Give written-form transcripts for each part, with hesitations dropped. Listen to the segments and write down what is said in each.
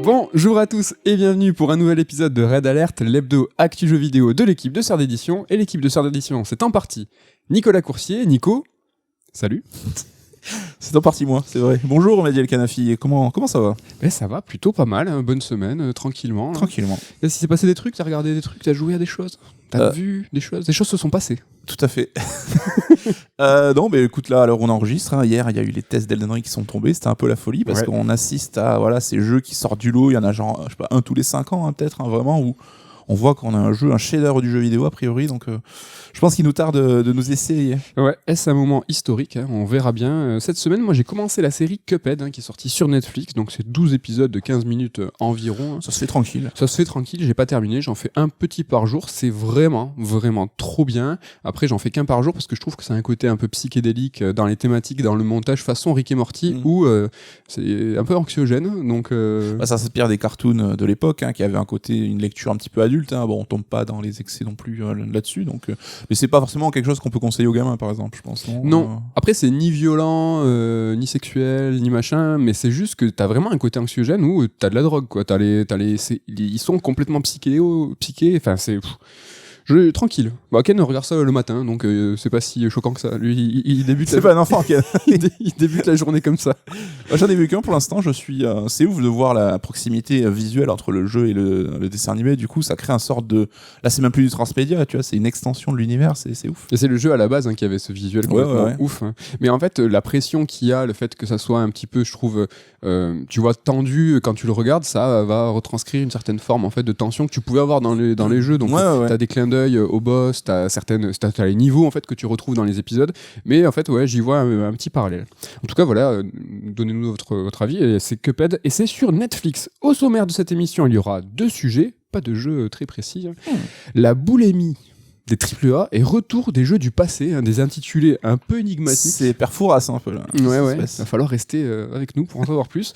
Bonjour à tous et bienvenue pour un nouvel épisode de Red Alert, l'hebdo actu jeux vidéo de l'équipe de Sœurs d'édition. Et l'équipe de Sœurs d'édition, c'est en partie Nicolas Coursier. Nico, salut. C'est en partie moi, c'est vrai. Bonjour Mehdi El Kanafi, comment ça va? Ça va plutôt pas mal, hein, bonne semaine, tranquillement. Tranquillement. Est-ce qu'il s'est passé des trucs, t'as regardé des trucs, t'as joué à des choses, t'as vu des choses se sont passées. Tout à fait. Non mais écoute, là à l'heure où on enregistre, hein, hier il y a eu les tests d'Elden Ring qui sont tombés, c'était un peu la folie parce qu'on assiste à ces jeux qui sortent du lot, il y en a genre, je sais pas, un tous les 5 ans hein, peut-être, hein, vraiment, où on voit qu'on a un chef-d'œuvre du jeu vidéo a priori, donc je pense qu'il nous tarde de nous essayer. Ouais, est-ce un moment historique, hein, on verra bien. Cette semaine, moi j'ai commencé la série Cuphead, hein, qui est sortie sur Netflix, donc c'est 12 épisodes de 15 minutes environ. Hein. Ça se fait tranquille. J'ai pas terminé, j'en fais un petit par jour, c'est vraiment trop bien. Après j'en fais qu'un par jour parce que je trouve que c'est un côté un peu psychédélique dans les thématiques, dans le montage façon Rick et Morty, où c'est un peu anxiogène. Donc, ça s'inspire des cartoons de l'époque, hein, qui avaient un côté, une lecture un petit peu adulte. Hein. Bon, on tombe pas dans les excès non plus là-dessus, donc mais c'est pas forcément quelque chose qu'on peut conseiller aux gamins par exemple, je pense. Non. Après c'est ni violent, ni sexuel, ni machin, mais c'est juste que t'as vraiment un côté anxiogène où t'as de la drogue, quoi. Ils sont complètement psychés, enfin c'est... tranquille. Bah, Ken regarde ça le matin, donc c'est pas si choquant que ça. Lui, il débute. C'est pas un enfant, Ken. il débute la journée comme ça. J'en ai vu qu'un pour l'instant. Je suis. C'est ouf de voir la proximité visuelle entre le jeu et le dessin animé. Du coup, ça crée un sorte de. Là, c'est même plus du transmédia, tu vois. C'est une extension de l'univers. C'est ouf. Et c'est le jeu à la base, hein, qui avait ce visuel complètement ouf. Hein. Mais en fait, la pression qu'il y a, le fait que ça soit un petit peu, je trouve, tu vois, tendu quand tu le regardes, ça va retranscrire une certaine forme en fait de tension que tu pouvais avoir dans les jeux. Donc, t'as des clins d'œil au boss, t'as les niveaux en fait que tu retrouves dans les épisodes, mais en fait j'y vois un petit parallèle. En tout cas voilà, donnez-nous votre avis. Et c'est Cuphead et c'est sur Netflix. Au sommaire de cette émission, il y aura 2 sujets, pas de jeu très précis. La boulimie des AAA et retour des jeux du passé, hein, des intitulés un peu énigmatiques. C'est Perforas un peu là. Ouais, va falloir rester avec nous pour en savoir plus.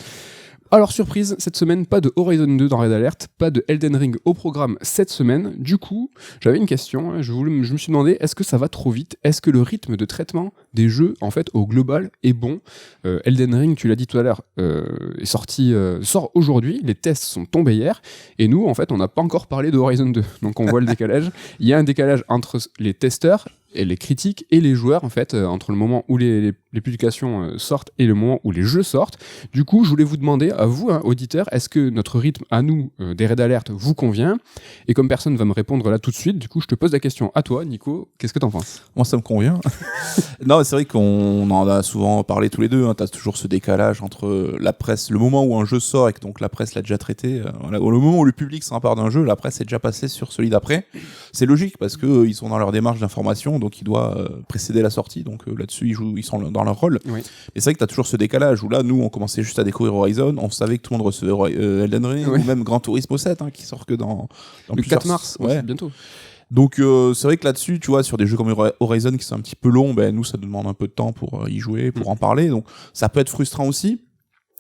Alors surprise, cette semaine, pas de Horizon 2 dans Red Alert, pas de Elden Ring au programme cette semaine. Du coup, j'avais une question, hein, je me suis demandé, est-ce que ça va trop vite? Est-ce que le rythme de traitement des jeux, en fait, au global, est bon? Elden Ring, tu l'as dit tout à l'heure, sort aujourd'hui, les tests sont tombés hier, et nous, en fait, on n'a pas encore parlé de Horizon 2, donc on voit le décalage. Il y a un décalage entre les testeurs et les critiques et les joueurs en fait entre le moment où les publications sortent et le moment où les jeux sortent. Du coup, je voulais vous demander à vous, hein, auditeurs, est-ce que notre rythme à nous des Red Alert vous convient? Et comme personne va me répondre là tout de suite, du coup, je te pose la question à toi, Nico. Qu'est-ce que t'en penses? Moi, ça me convient. Non, c'est vrai qu'on en a souvent parlé tous les deux. Hein. T'as toujours ce décalage entre la presse, le moment où un jeu sort et que donc la presse l'a déjà traité. Le moment où le public s'empare d'un jeu, la presse est déjà passée sur celui d'après. C'est logique parce que ils sont dans leur démarche d'information. Donc il doit précéder la sortie, donc là-dessus ils sont dans leur rôle. Oui. Et c'est vrai que t'as toujours ce décalage où là nous on commençait juste à découvrir Horizon, on savait que tout le monde recevait Elden Ring, ou même Gran Turismo 7 hein, qui sort que dans le 4 mars, bientôt. Donc c'est vrai que là-dessus, tu vois, sur des jeux comme Horizon qui sont un petit peu longs, nous ça nous demande un peu de temps pour y jouer, pour en parler, donc ça peut être frustrant aussi.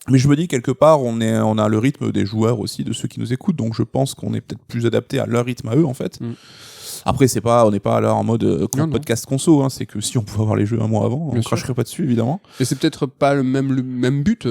Mais je me dis quelque part, on a le rythme des joueurs aussi, de ceux qui nous écoutent, donc je pense qu'on est peut-être plus adapté à leur rythme à eux en fait. Après, on n'est pas là en mode podcast conso, hein, c'est que si on pouvait avoir les jeux un mois avant, on cracherait pas dessus évidemment. Et c'est peut-être pas le même but,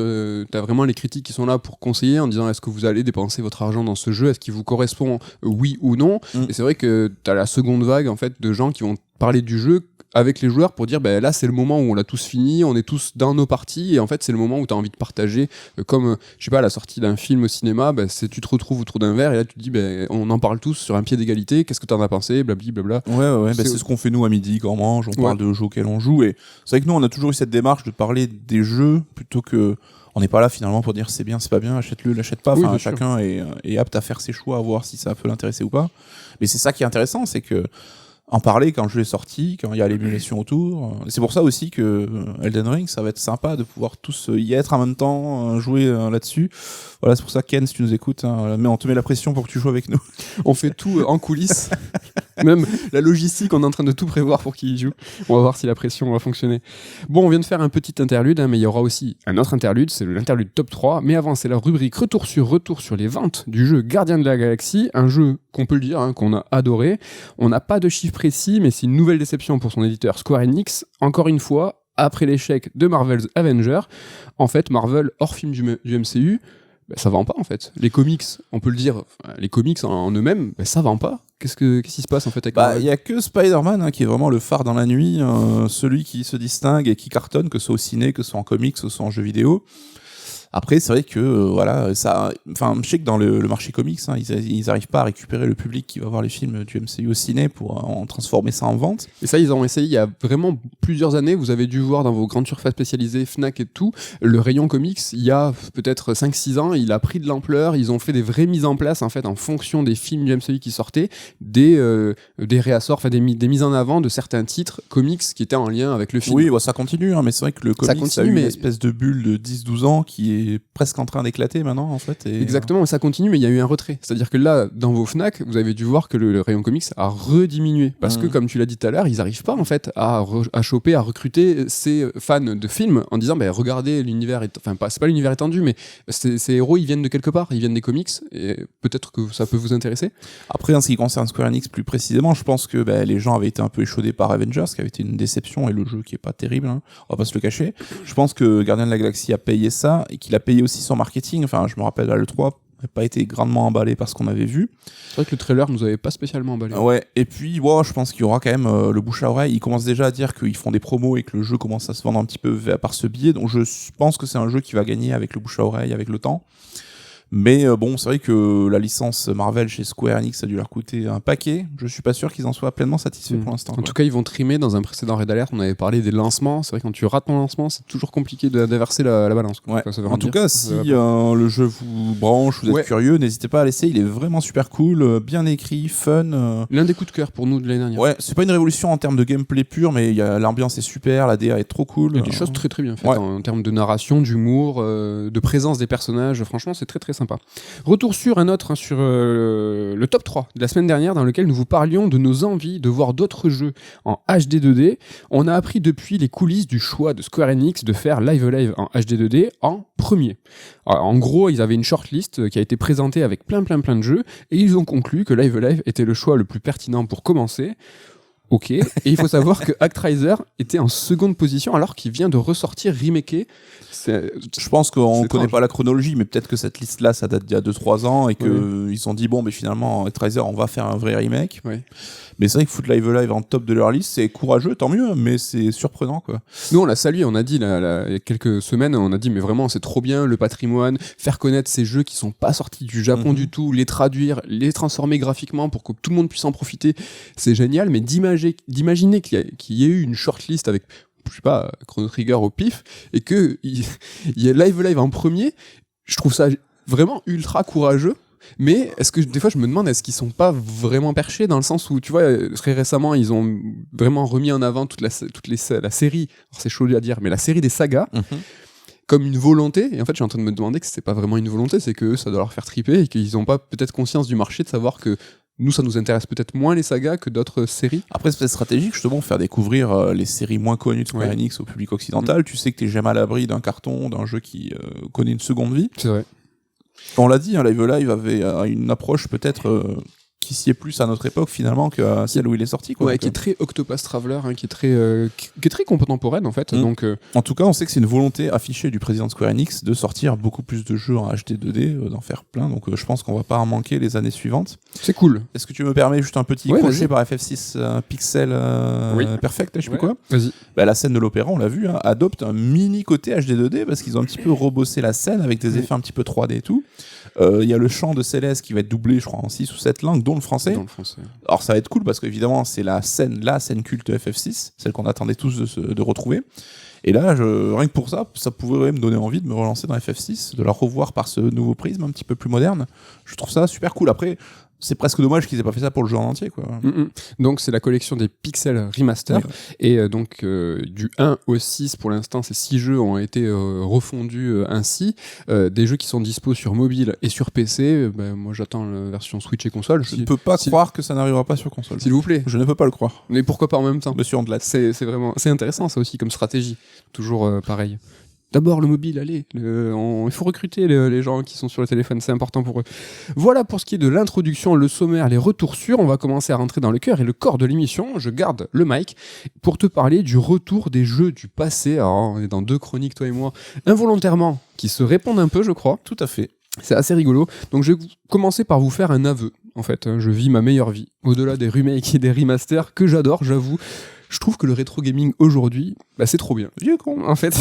t'as vraiment les critiques qui sont là pour conseiller en disant est-ce que vous allez dépenser votre argent dans ce jeu, est-ce qu'il vous correspond, oui ou non. Et c'est vrai que t'as la seconde vague en fait de gens qui vont parler du jeu avec les joueurs pour dire là c'est le moment où on l'a tous fini, on est tous dans nos parties et en fait c'est le moment où t'as envie de partager comme je sais pas, à la sortie d'un film au cinéma, tu te retrouves autour d'un verre et là tu te dis on en parle tous sur un pied d'égalité, qu'est-ce que t'en as pensé, blabli blabla. Ouais, c'est ce qu'on fait nous à midi quand on mange, on parle de jeux auxquels on joue et c'est vrai que nous on a toujours eu cette démarche de parler des jeux plutôt que on n'est pas là finalement pour dire c'est bien, c'est pas bien, achète-le, l'achète pas, chacun est apte à faire ses choix, à voir si ça peut l'intéresser ou pas. Mais c'est ça qui est intéressant, c'est que en parler quand le jeu est sorti, quand il y a l'émulation autour. C'est pour ça aussi que Elden Ring, ça va être sympa de pouvoir tous y être en même temps, jouer là-dessus. Voilà, c'est pour ça, Ken, si tu nous écoutes, hein, on te met la pression pour que tu joues avec nous. On fait tout en coulisses. Même la logistique, on est en train de tout prévoir pour qu'il y joue. On va voir si la pression va fonctionner. Bon, on vient de faire un petit interlude, hein, mais il y aura aussi un autre interlude, c'est l'interlude top 3. Mais avant, c'est la rubrique retour sur les ventes du jeu Gardien de la Galaxie, un jeu qu'on peut le dire, hein, qu'on a adoré. On n'a pas de chiffre précis, mais c'est une nouvelle déception pour son éditeur Square Enix. Encore une fois, après l'échec de Marvel's Avengers, en fait, Marvel, hors film du MCU, ça vend pas en fait. Les comics, on peut le dire, les comics en eux-mêmes, ça vend pas. Qu'est-ce qui se passe en fait avec il y a que Spider-Man qui est vraiment le phare dans la nuit, celui qui se distingue et qui cartonne, que ce soit au ciné, que ce soit en comics, que ce soit en jeux vidéo. Après, c'est vrai que je sais que dans le marché comics, ils arrivent pas à récupérer le public qui va voir les films du MCU au ciné pour en transformer ça en vente. Et ça, ils ont essayé il y a vraiment plusieurs années. Vous avez dû voir dans vos grandes surfaces spécialisées, Fnac et tout, le rayon comics, il y a peut-être 5-6 ans, il a pris de l'ampleur. Ils ont fait des vraies mises en place en fait en fonction des films du MCU qui sortaient, des réassorts, des mises en avant de certains titres comics qui étaient en lien avec le film. Oui, ça continue, mais c'est vrai que le comics a eu une espèce de bulle de 10-12 ans qui est presque en train d'éclater maintenant en fait. Exactement, ça continue, mais il y a eu un retrait. C'est-à-dire que là, dans vos Fnac, vous avez dû voir que le rayon comics a rediminué. Parce que, comme tu l'as dit tout à l'heure, ils n'arrivent pas en fait à choper, à recruter ces fans de films en disant regardez l'univers, c'est pas l'univers étendu, mais ces héros ils viennent de quelque part, ils viennent des comics, et peut-être que ça peut vous intéresser. Après, en ce qui concerne Square Enix plus précisément, je pense que les gens avaient été un peu échaudés par Avengers, qui avait été une déception, et le jeu qui est pas terrible, on va pas se le cacher. Je pense que Guardian de la Galaxie a payé ça, et qu'il a payé aussi son marketing. Enfin, je me rappelle à l'E3, n'a pas été grandement emballé par ce qu'on avait vu. C'est vrai que le trailer nous avait pas spécialement emballé. Ouais, et puis je pense qu'il y aura quand même le bouche à oreille. Ils commencent déjà à dire qu'ils font des promos et que le jeu commence à se vendre un petit peu par ce biais. Donc je pense que c'est un jeu qui va gagner avec le bouche à oreille, avec le temps. Mais c'est vrai que la licence Marvel chez Square Enix a dû leur coûter un paquet. Je suis pas sûr qu'ils en soient pleinement satisfaits pour l'instant. En tout cas, ils vont trimer. Dans un précédent Red Alert, on avait parlé des lancements. C'est vrai que quand tu rates ton lancement, c'est toujours compliqué d'inverser la balance. Ouais. En tout cas, si le jeu vous branche, vous êtes curieux, n'hésitez pas à l'essayer. Il est vraiment super cool, bien écrit, fun. L'un des coups de cœur pour nous de l'année dernière. Ouais, c'est pas une révolution en termes de gameplay pur, mais l'ambiance est super, la DA est trop cool. Il y a des choses très très bien faites en termes de narration, d'humour, de présence des personnages. Franchement, c'est très très sympa. Retour sur un autre, sur le top 3 de la semaine dernière, dans lequel nous vous parlions de nos envies de voir d'autres jeux en HD 2D. On a appris depuis les coulisses du choix de Square Enix de faire Live Alive en HD 2D en premier. Alors, en gros, ils avaient une shortlist qui a été présentée avec plein de jeux, et ils ont conclu que Live Alive était le choix le plus pertinent pour commencer. Ok, et il faut savoir que Actraiser était en seconde position alors qu'il vient de ressortir remaké. Je pense qu'on ne connaît pas la chronologie, mais peut-être que cette liste-là, ça date d'il y a 2-3 ans et qu'ils se sont dit, finalement, Actraiser, on va faire un vrai remake. Oui. Mais c'est vrai que foutre Live Alive en top de leur liste, c'est courageux, tant mieux, mais c'est surprenant, quoi. Nous, on l'a salué, on a dit, il y a quelques semaines, on a dit, mais vraiment, c'est trop bien, le patrimoine, faire connaître ces jeux qui sont pas sortis du Japon du tout, les traduire, les transformer graphiquement pour que tout le monde puisse en profiter, c'est génial, mais d'imaginer qu'il y ait eu une shortlist avec, je sais pas, Chrono Trigger au pif, et qu'il y ait Live Alive en premier, je trouve ça vraiment ultra courageux. Mais est-ce que des fois je me demande, est-ce qu'ils sont pas vraiment perchés, dans le sens où, tu vois, très récemment ils ont vraiment remis en avant la série, alors c'est chaud à dire, mais la série des sagas comme une volonté, et en fait je suis en train de me demander que c'est pas vraiment une volonté, c'est que ça doit leur faire triper et qu'ils ont pas peut-être conscience du marché, de savoir que nous, ça nous intéresse peut-être moins les sagas que d'autres séries. Après, c'est peut-être stratégique, justement, faire découvrir les séries moins connues de Square Enix au public occidental. Tu sais que t'es jamais à l'abri d'un carton, d'un jeu qui connaît une seconde vie. C'est vrai. On l'a dit, Live Alive avait une approche peut-être qui sied plus à notre époque finalement que celle où il est sorti, quoi. Ouais, qui est très Octopath Traveler, qui est très contemporaine en fait. Donc, en tout cas, on sait que c'est une volonté affichée du président de Square Enix de sortir beaucoup plus de jeux en HD 2D, d'en faire plein. Donc je pense qu'on va pas en manquer les années suivantes. C'est cool. Est-ce que tu me permets juste un petit crochet par FF6 Pixel Perfect, je sais plus quoi. Vas-y. La scène de l'opéra, on l'a vu, adopte un mini côté HD 2D parce qu'ils ont un petit peu rebossé la scène avec des effets un petit peu 3D et tout. Il y a le chant de Céleste qui va être doublé, je crois, en 6 ou 7 langues, dont le français. Alors ça va être cool parce qu'évidemment c'est la scène culte de FF6, celle qu'on attendait tous de retrouver. Et là, rien que pour ça pourrait me donner envie de me relancer dans FF6, de la revoir par ce nouveau prisme un petit peu plus moderne. Je trouve ça super cool. Après, c'est presque dommage qu'ils aient pas fait ça pour le jeu en entier, quoi. Donc c'est la collection des Pixel Remaster, et donc du 1 au 6 pour l'instant, ces 6 jeux ont été refondus ainsi, des jeux qui sont dispo sur mobile et sur PC. Moi j'attends la version Switch et console. Je ne peux pas croire que ça n'arrivera pas sur console. S'il vous plaît. Je ne peux pas le croire. Mais pourquoi pas en même temps? Monsieur Andelat. C'est intéressant ça aussi comme stratégie. Toujours pareil. D'abord le mobile, allez, il faut recruter les gens qui sont sur le téléphone, c'est important pour eux. Voilà pour ce qui est de l'introduction, le sommaire, les retours sûrs. On va commencer à rentrer dans le cœur et le corps de l'émission. Je garde le mic pour te parler du retour des jeux du passé. Alors, on est dans 2 chroniques, toi et moi, involontairement, qui se répondent un peu, je crois. Tout à fait. C'est assez rigolo. Donc je vais commencer par vous faire un aveu. En fait, je vis ma meilleure vie. Au-delà des remakes et des remasters que j'adore, j'avoue. Je trouve que le rétro gaming aujourd'hui, c'est trop bien. Vieux con. En fait,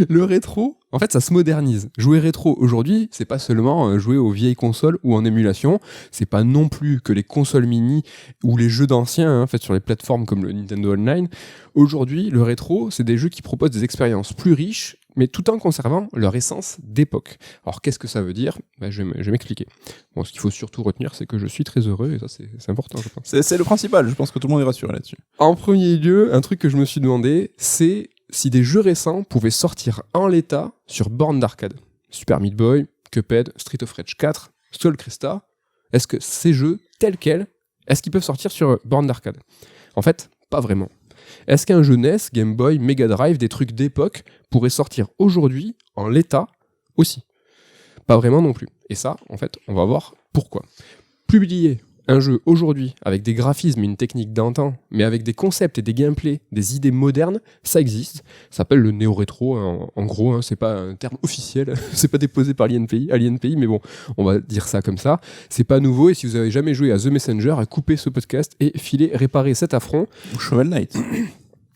le rétro, en fait, ça se modernise. Jouer rétro aujourd'hui, c'est pas seulement jouer aux vieilles consoles ou en émulation. C'est pas non plus que les consoles mini ou les jeux d'anciens, faits sur les plateformes comme le Nintendo Online. Aujourd'hui, le rétro, c'est des jeux qui proposent des expériences plus riches, mais tout en conservant leur essence d'époque. Alors, qu'est-ce que ça veut dire ? Je vais m'expliquer. Bon, ce qu'il faut surtout retenir, c'est que je suis très heureux, et ça, c'est important, je pense. C'est le principal, je pense que tout le monde est rassuré là-dessus. En premier lieu, un truc que je me suis demandé, c'est si des jeux récents pouvaient sortir en l'état sur borne d'arcade. Super Meat Boy, Cuphead, Street of Rage 4, Soul Cresta. Est-ce que ces jeux, tels quels, est-ce qu'ils peuvent sortir sur borne d'arcade ? En fait, pas vraiment. Est-ce qu'un jeu NES, Game Boy, Mega Drive, des trucs d'époque, pourrait sortir aujourd'hui en l'état aussi ? Pas vraiment non plus. Et ça, en fait, on va voir pourquoi. Publier un jeu aujourd'hui avec des graphismes et une technique d'antan, mais avec des concepts et des gameplays, des idées modernes, ça existe. Ça s'appelle le néo-rétro, en gros, c'est pas un terme officiel, c'est pas déposé par l'INPI, mais bon, on va dire ça comme ça. C'est pas nouveau, et si vous avez jamais joué à The Messenger, à couper ce podcast et filer réparer cet affront. Ou Shovel Knight.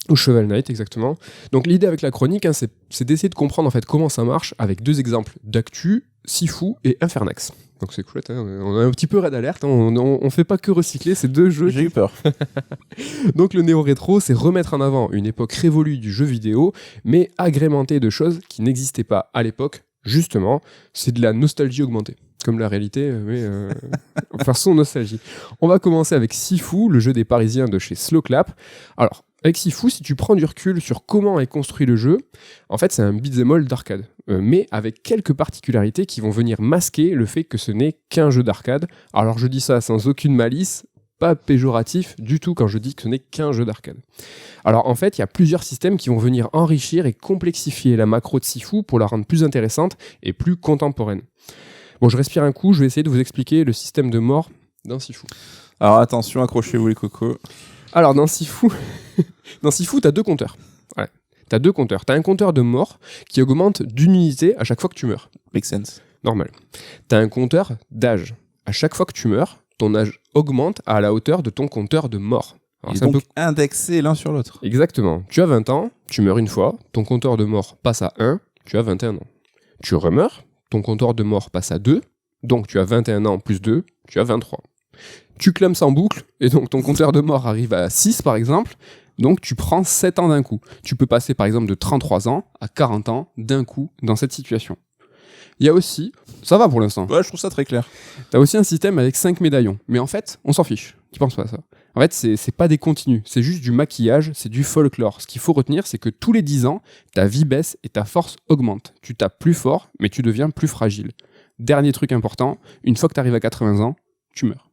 Ou Shovel Knight, exactement. Donc l'idée avec la chronique, c'est d'essayer de comprendre en fait comment ça marche avec deux exemples d'actu, Sifu et Infernax. Donc c'est chouette, on a un petit peu Red Alert, on fait pas que recycler ces deux jeux. J'ai eu peur. Donc le néo-rétro, c'est remettre en avant une époque révolue du jeu vidéo, mais agrémentée de choses qui n'existaient pas à l'époque. Justement, c'est de la nostalgie augmentée. Comme la réalité, mais façon nostalgie. On va commencer avec Sifu, le jeu des Parisiens de chez Slow Clap. Alors, avec Sifu, si tu prends du recul sur comment est construit le jeu, en fait, c'est un beat'em all d'arcade, mais avec quelques particularités qui vont venir masquer le fait que ce n'est qu'un jeu d'arcade. Alors, je dis ça sans aucune malice, pas péjoratif du tout quand je dis que ce n'est qu'un jeu d'arcade. Alors, en fait, il y a plusieurs systèmes qui vont venir enrichir et complexifier la macro de Sifu pour la rendre plus intéressante et plus contemporaine. Bon, je respire un coup, je vais essayer de vous expliquer le système de mort dans Sifu. Alors, attention, accrochez-vous les cocos. Alors, dans Sifu, t'as deux compteurs. Ouais. T'as deux compteurs. T'as un compteur de mort qui augmente d'une unité à chaque fois que tu meurs. Make sense. Normal. T'as un compteur d'âge. À chaque fois que tu meurs, ton âge augmente à la hauteur de ton compteur de mort. Alors, c'est donc indexé l'un sur l'autre. Exactement. Tu as 20 ans, tu meurs une fois, ton compteur de mort passe à 1, tu as 21 ans. Tu remeurs, ton compteur de mort passe à 2, donc tu as 21 ans plus 2, tu as 23. Tu clames en boucle, et donc ton compteur de mort arrive à 6 par exemple, donc tu prends 7 ans d'un coup. Tu peux passer par exemple de 33 ans à 40 ans d'un coup dans cette situation. Il y a aussi, ça va pour l'instant. Ouais, je trouve ça très clair. T'as aussi un système avec 5 médaillons, mais en fait, on s'en fiche. Tu penses pas à ça. En fait, c'est pas des continus, c'est juste du maquillage, c'est du folklore. Ce qu'il faut retenir, c'est que tous les 10 ans, ta vie baisse et ta force augmente. Tu tapes plus fort, mais tu deviens plus fragile. Dernier truc important, une fois que t'arrives à 80 ans, tu meurs.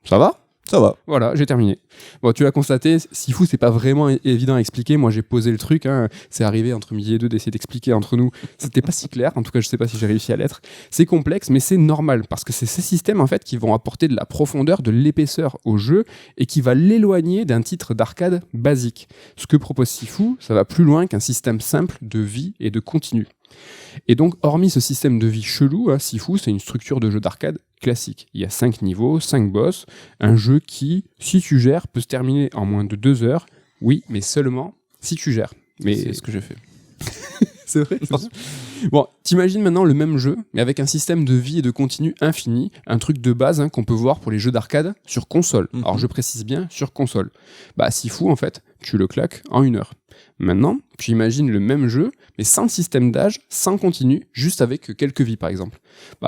Ça va ? Ça va. Voilà, j'ai terminé. Bon, tu l'as constaté, Sifu, c'est pas vraiment évident à expliquer. Moi, j'ai posé le truc. C'est arrivé entre midi et deux d'essayer d'expliquer entre nous. C'était pas si clair. En tout cas, je sais pas si j'ai réussi à l'être. C'est complexe, mais c'est normal parce que c'est ces systèmes en fait qui vont apporter de la profondeur, de l'épaisseur au jeu et qui va l'éloigner d'un titre d'arcade basique. Ce que propose Sifu, ça va plus loin qu'un système simple de vie et de continu. Et donc, hormis ce système de vie chelou, Sifu, c'est une structure de jeu d'arcade classique. Il y a 5 niveaux, 5 boss, un jeu qui, si tu gères, peut se terminer en moins de 2 heures. Oui, mais seulement si tu gères. Mais c'est ce que j'ai fait. C'est vrai. Bon, t'imagines maintenant le même jeu, mais avec un système de vie et de continu infini, un truc de base qu'on peut voir pour les jeux d'arcade sur console. Alors je précise bien, sur console. Sifu, en fait, tu le claques en 1 heure. Maintenant, tu imagines le même jeu, mais sans système d'âge, sans continu, juste avec quelques vies par exemple.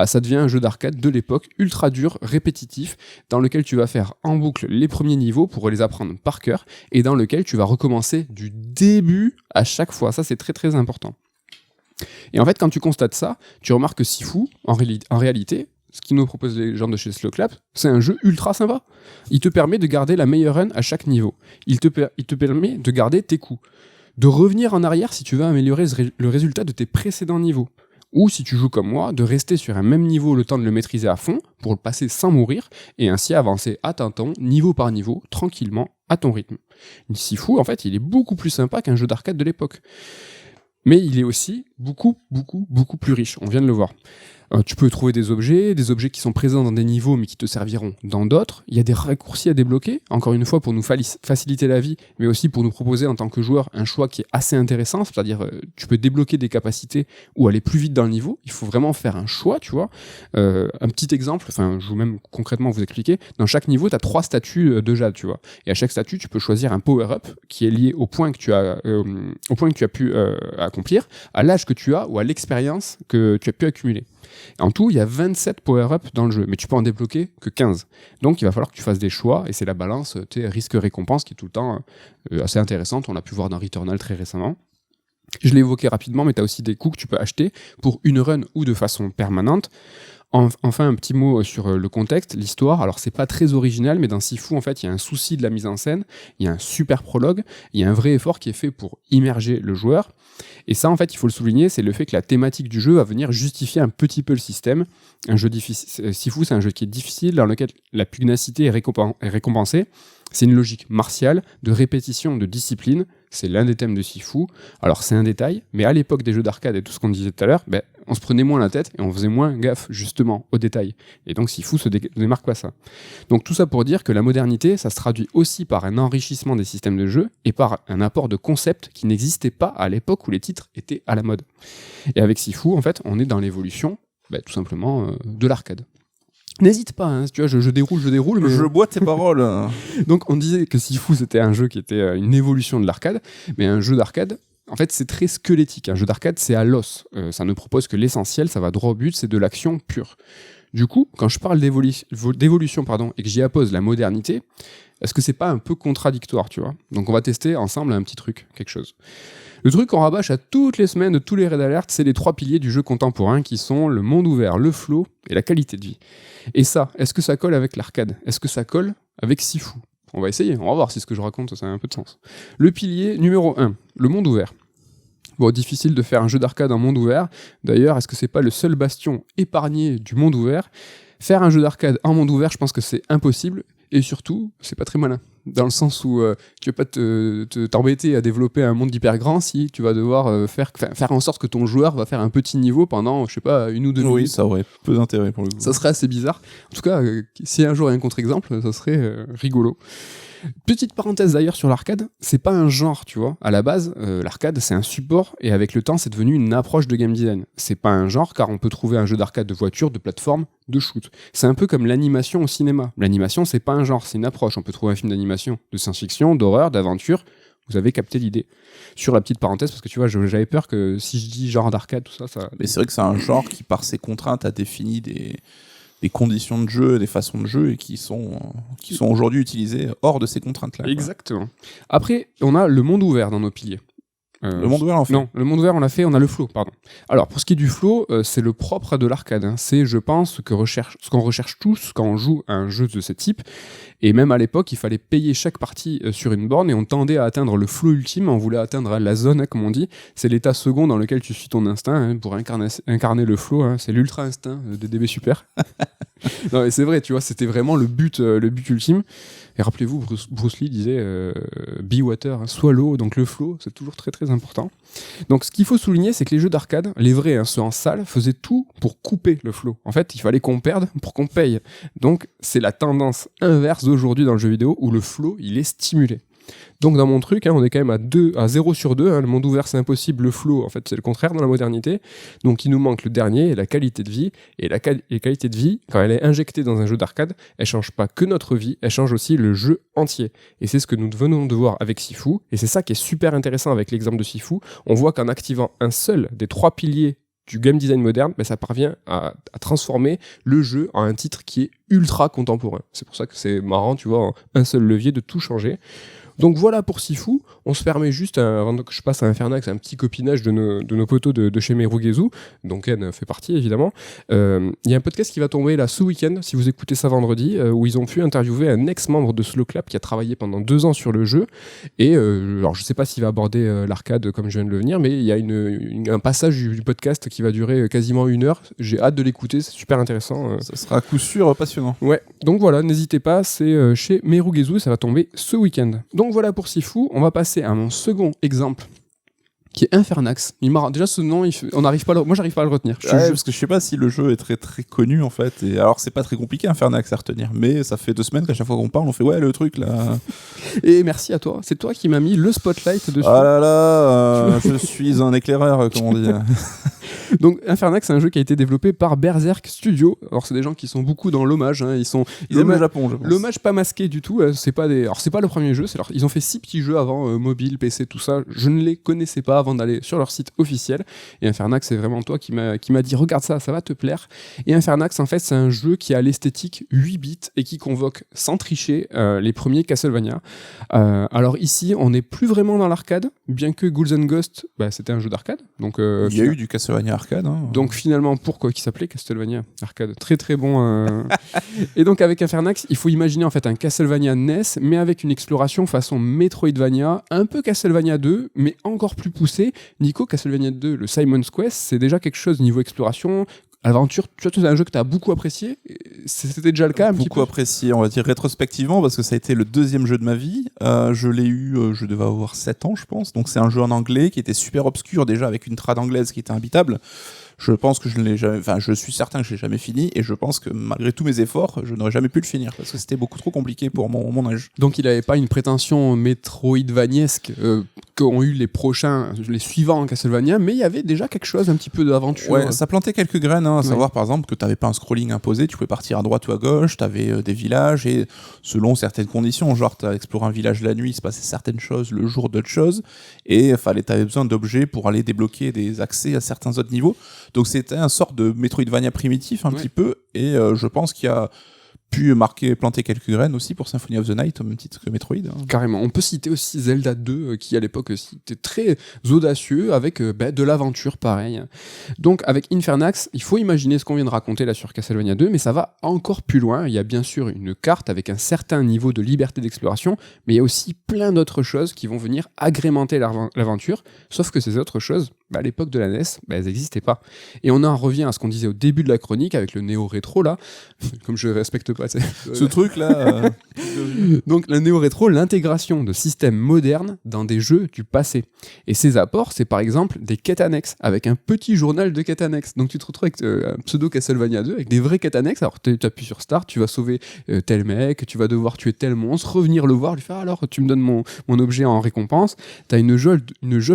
Ça devient un jeu d'arcade de l'époque, ultra dur, répétitif, dans lequel tu vas faire en boucle les premiers niveaux pour les apprendre par cœur, et dans lequel tu vas recommencer du début à chaque fois. Ça, c'est très très important. Et en fait, quand tu constates ça, tu remarques que Sifu, en réalité, ce qu'ils nous proposent les gens de chez Slow Clap, c'est un jeu ultra sympa. Il te permet de garder la meilleure run à chaque niveau. Il te permet de garder tes coups. De revenir en arrière si tu veux améliorer le résultat de tes précédents niveaux. Ou si tu joues comme moi, de rester sur un même niveau le temps de le maîtriser à fond pour le passer sans mourir et ainsi avancer à tâtons, niveau par niveau, tranquillement, à ton rythme. Sifu, en fait, il est beaucoup plus sympa qu'un jeu d'arcade de l'époque. Mais il est aussi beaucoup plus riche, on vient de le voir. Tu peux trouver des objets qui sont présents dans des niveaux mais qui te serviront dans d'autres. Il y a des raccourcis à débloquer, encore une fois pour nous faciliter la vie, mais aussi pour nous proposer en tant que joueur un choix qui est assez intéressant, c'est-à-dire tu peux débloquer des capacités ou aller plus vite dans le niveau. Il faut vraiment faire un choix, tu vois. Un petit exemple, je vais même concrètement vous expliquer. Dans chaque niveau, tu as 3 statues de jade, tu vois. Et à chaque statue, tu peux choisir un power-up qui est lié au point que tu as pu accomplir, à l'âge que tu as ou à l'expérience que tu as pu accumuler. En tout, il y a 27 power-up dans le jeu, mais tu peux en débloquer que 15. Donc il va falloir que tu fasses des choix, et c'est la balance risque-récompense qui est tout le temps assez intéressante. On l'a pu voir dans Returnal très récemment. Je l'ai évoqué rapidement, mais tu as aussi des coups que tu peux acheter pour une run ou de façon permanente. Enfin, un petit mot sur le contexte, l'histoire. Alors, c'est pas très original, mais dans Sifu, en fait, il y a un souci de la mise en scène, il y a un super prologue, il y a un vrai effort qui est fait pour immerger le joueur. Et ça, en fait, il faut le souligner, c'est le fait que la thématique du jeu va venir justifier un petit peu le système. Un jeu difficile, Sifu, c'est un jeu qui est difficile, dans lequel la pugnacité est récompensée. C'est une logique martiale, de répétition, de discipline. C'est l'un des thèmes de Sifu. Alors, c'est un détail, mais à l'époque des jeux d'arcade et tout ce qu'on disait tout à l'heure, on se prenait moins la tête et on faisait moins gaffe, justement, aux détails. Et donc, Sifu se démarque pas ça. Donc, tout ça pour dire que la modernité, ça se traduit aussi par un enrichissement des systèmes de jeu et par un apport de concepts qui n'existaient pas à l'époque où les titres étaient à la mode. Et avec Sifu, en fait, on est dans l'évolution, tout simplement, de l'arcade. N'hésite pas, hein, tu vois, je déroule. Mais... Je bois tes paroles. Donc on disait que Sifu c'était un jeu qui était une évolution de l'arcade, mais un jeu d'arcade, en fait c'est très squelettique. Un jeu d'arcade c'est à l'os, ça ne propose que l'essentiel, ça va droit au but, c'est de l'action pure. Du coup, quand je parle d'évolution et que j'y appose la modernité, est-ce que c'est pas un peu contradictoire, tu vois ? Donc on va tester ensemble un petit truc, quelque chose. Le truc qu'on rabâche à toutes les semaines de tous les Red Alert, c'est les 3 piliers du jeu contemporain qui sont le monde ouvert, le flow et la qualité de vie. Et ça, est-ce que ça colle avec l'arcade ? Est-ce que ça colle avec Sifu ? On va essayer, on va voir si ce que je raconte, ça a un peu de sens. Le pilier numéro 1, le monde ouvert. Bon, difficile de faire un jeu d'arcade en monde ouvert. D'ailleurs, est-ce que c'est pas le seul bastion épargné du monde ouvert ? Faire un jeu d'arcade en monde ouvert, je pense que c'est impossible. Et surtout, c'est pas très malin. Dans le sens où tu vas pas t'embêter à développer un monde hyper grand si tu vas devoir faire en sorte que ton joueur va faire un petit niveau pendant, je sais pas, 1 ou 2 minutes. Oui, ça aurait peu d'intérêt pour le coup. Ça serait assez bizarre. En tout cas, si un jour il y a un contre-exemple, ça serait rigolo. Petite parenthèse d'ailleurs sur l'arcade, c'est pas un genre, tu vois. À la base, l'arcade c'est un support et avec le temps c'est devenu une approche de game design. C'est pas un genre car on peut trouver un jeu d'arcade de voiture, de plateforme, de shoot. C'est un peu comme l'animation au cinéma. L'animation c'est pas un genre, c'est une approche. On peut trouver un film d'animation, de science-fiction, d'horreur, d'aventure. Vous avez capté l'idée. Sur la petite parenthèse, parce que tu vois, j'avais peur que si je dis genre d'arcade, tout ça... Mais c'est vrai que c'est un genre qui par ses contraintes a défini des conditions de jeu, des façons de jeu et qui sont aujourd'hui utilisées hors de ces contraintes-là. Exactement. Quoi. Après, on a le monde ouvert dans nos piliers. Le monde ouvert, en fait. Non, le monde ouvert, on l'a fait, on a le flow, pardon. Alors, pour ce qui est du flow, c'est le propre de l'arcade. Hein. C'est, je pense, ce qu'on recherche tous quand on joue à un jeu de ce type. Et même à l'époque, il fallait payer chaque partie sur une borne et on tendait à atteindre le flow ultime. On voulait atteindre la zone, hein, comme on dit. C'est l'état second dans lequel tu suis ton instinct hein, pour incarner le flow. Hein. C'est l'ultra instinct des DB Super. Non, mais c'est vrai, tu vois, c'était vraiment le but ultime. Et rappelez-vous, Bruce Lee disait be water, hein, sois l'eau, donc le flow, c'est toujours très très important. Donc ce qu'il faut souligner, c'est que les jeux d'arcade, les vrais, hein, ceux en salle, faisaient tout pour couper le flow. En fait, il fallait qu'on perde pour qu'on paye. Donc c'est la tendance inverse d'aujourd'hui dans le jeu vidéo où le flow, il est stimulé. Donc dans mon truc, hein, on est quand même à 0 sur 2, hein, le monde ouvert c'est impossible, le flow en fait c'est le contraire dans la modernité, donc il nous manque le dernier, la qualité de vie, et la qualité de vie, quand elle est injectée dans un jeu d'arcade, elle change pas que notre vie, elle change aussi le jeu entier, et c'est ce que nous venons de voir avec Sifu, et c'est ça qui est super intéressant avec l'exemple de Sifu, on voit qu'en activant un seul des 3 piliers du game design moderne, ça parvient à transformer le jeu en un titre qui est ultra contemporain. C'est pour ça que c'est marrant, tu vois, un seul levier de tout changer. Donc voilà pour Sifu, on se permet juste, avant que je passe à Infernax, un petit copinage de nos potos de chez Merugezu, dont Ken fait partie évidemment. Il y a un podcast qui va tomber là ce week-end, si vous écoutez ça vendredi, où ils ont pu interviewer un ex-membre de Slow Clap qui a travaillé pendant 2 ans sur le jeu. Et alors je sais pas s'il va aborder l'arcade comme je viens de le venir, mais il y a un passage du podcast qui va durer quasiment 1 heure. J'ai hâte de l'écouter, c'est super intéressant. Ça sera à coup sûr passionnant. Ouais, donc voilà, n'hésitez pas, c'est chez Merugezu, ça va tomber ce week-end. Donc voilà pour Sifu, on va passer à mon second exemple qui est Infernax. Déjà ce nom, on n'arrive pas moi j'arrive pas à le retenir. Parce que je sais pas si le jeu est très très connu en fait. Et alors c'est pas très compliqué Infernax à retenir, mais ça fait 2 semaines qu'à chaque fois qu'on parle, on fait ouais le truc là. Et merci à toi, c'est toi qui m'as mis le spotlight dessus. Ah là là, je suis un éclaireur, comme on dit. Donc Infernax, c'est un jeu qui a été développé par Berserk Studio. Alors c'est des gens qui sont beaucoup dans l'hommage, hein. Ils aiment le Japon, je pense. L'hommage pas masqué du tout, c'est pas le premier jeu, ils ont fait 6 petits jeux avant, mobile, PC, tout ça. Je ne les connaissais pas avant d'aller sur leur site officiel. Et Infernax, c'est vraiment toi qui m'a dit regarde ça va te plaire. Et Infernax, en fait, c'est un jeu qui a l'esthétique 8 bits et qui convoque sans tricher les premiers Castlevania. Alors ici, on n'est plus vraiment dans l'arcade, bien que Ghouls and Ghosts, c'était un jeu d'arcade. Donc il y a eu du Castlevania arcade. Hein. Donc finalement, pourquoi qui s'appelait Castlevania arcade, très très bon. Et donc avec Infernax, il faut imaginer en fait un Castlevania NES, mais avec une exploration façon Metroidvania, un peu Castlevania 2, mais encore plus poussé. Nico, Castlevania 2, le Simon's Quest, c'est déjà quelque chose niveau exploration. Aventure, tu vois, c'est un jeu que tu as beaucoup apprécié. C'était déjà le cas un petit peu. Beaucoup apprécié, on va dire rétrospectivement, parce que ça a été le 2e jeu de ma vie. Je l'ai eu, je devais avoir 7 ans, je pense. Donc c'est un jeu en anglais qui était super obscur, déjà avec une trad anglaise qui était imbitable. Je pense que je suis certain que je l'ai jamais fini, et je pense que malgré tous mes efforts, je n'aurais jamais pu le finir parce que c'était beaucoup trop compliqué pour mon âge. Donc il n'avait pas une prétention Metroidvaniesque qu'ont eu les suivants en Castlevania, mais il y avait déjà quelque chose, un petit peu d'aventure. Ouais, ça plantait quelques graines, à savoir par exemple que tu n'avais pas un scrolling imposé, tu pouvais partir à droite ou à gauche, tu avais des villages, et selon certaines conditions, genre tu as exploré un village la nuit, il se passait certaines choses, le jour d'autres choses, et tu avais besoin d'objets pour aller débloquer des accès à certains autres niveaux. Donc c'était un sort de Metroidvania primitif un petit peu, et je pense qu'il y a pu planter quelques graines aussi pour Symphony of the Night au même titre que Metroid. Carrément. On peut citer aussi Zelda 2 qui à l'époque était très audacieux avec de l'aventure pareil. Donc avec Infernax, il faut imaginer ce qu'on vient de raconter là sur Castlevania 2, mais ça va encore plus loin. Il y a bien sûr une carte avec un certain niveau de liberté d'exploration, mais il y a aussi plein d'autres choses qui vont venir agrémenter l'aventure, sauf que ces autres choses, à l'époque de la NES, elles n'existaient pas. Et on en revient à ce qu'on disait au début de la chronique avec le néo-rétro là, comme je respecte pas ce truc là. Donc la néo-rétro, l'intégration de systèmes modernes dans des jeux du passé. Et ces apports, c'est par exemple des quêtes annexes, avec un petit journal de quêtes annexes. Donc tu te retrouves avec un pseudo Castlevania 2 avec des vraies quêtes annexes. Alors tu appuies sur Start, tu vas sauver tel mec, tu vas devoir tuer tel monstre, revenir le voir, lui faire alors tu me donnes mon objet en récompense. Tu as une jauge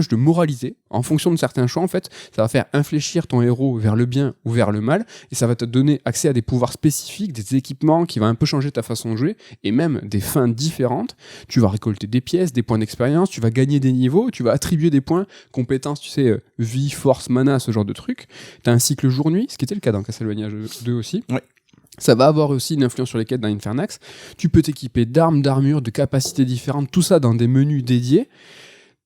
de moralité. En fonction de certains choix, en fait, ça va faire infléchir ton héros vers le bien ou vers le mal, et ça va te donner accès à des pouvoirs spécifiques, des équipements qui va un peu changer ta façon de jouer, et même des fins différentes. Tu vas récolter des pièces, des points d'expérience, tu vas gagner des niveaux, tu vas attribuer des points, compétences, tu sais, vie, force, mana, ce genre de trucs. Tu as un cycle jour-nuit, ce qui était le cas dans Castlevania 2 aussi. Ouais. Ça va avoir aussi une influence sur les quêtes dans Infernax. Tu peux t'équiper d'armes, d'armures, de capacités différentes, tout ça dans des menus dédiés.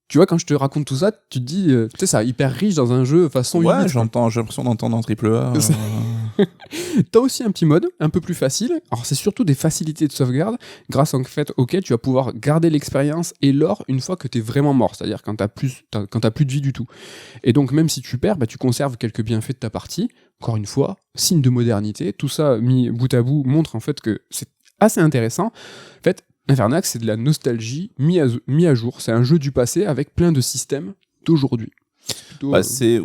Tu vois, quand je te raconte tout ça, tu te dis, tu sais, ça hyper riche dans un jeu façon. Ouais, j'ai l'impression d'entendre en AAA. T'as aussi un petit mode un peu plus facile. Alors c'est surtout des facilités de sauvegarde grâce en fait auquel tu vas pouvoir garder l'expérience et l'or une fois que t'es vraiment mort, c'est-à-dire quand t'as plus de vie du tout. Et donc même si tu perds, tu conserves quelques bienfaits de ta partie. Encore une fois, signe de modernité. Tout ça mis bout à bout montre en fait que c'est assez intéressant. En fait, Infernax, c'est de la nostalgie mis à jour. C'est un jeu du passé avec plein de systèmes d'aujourd'hui. Parce que c'est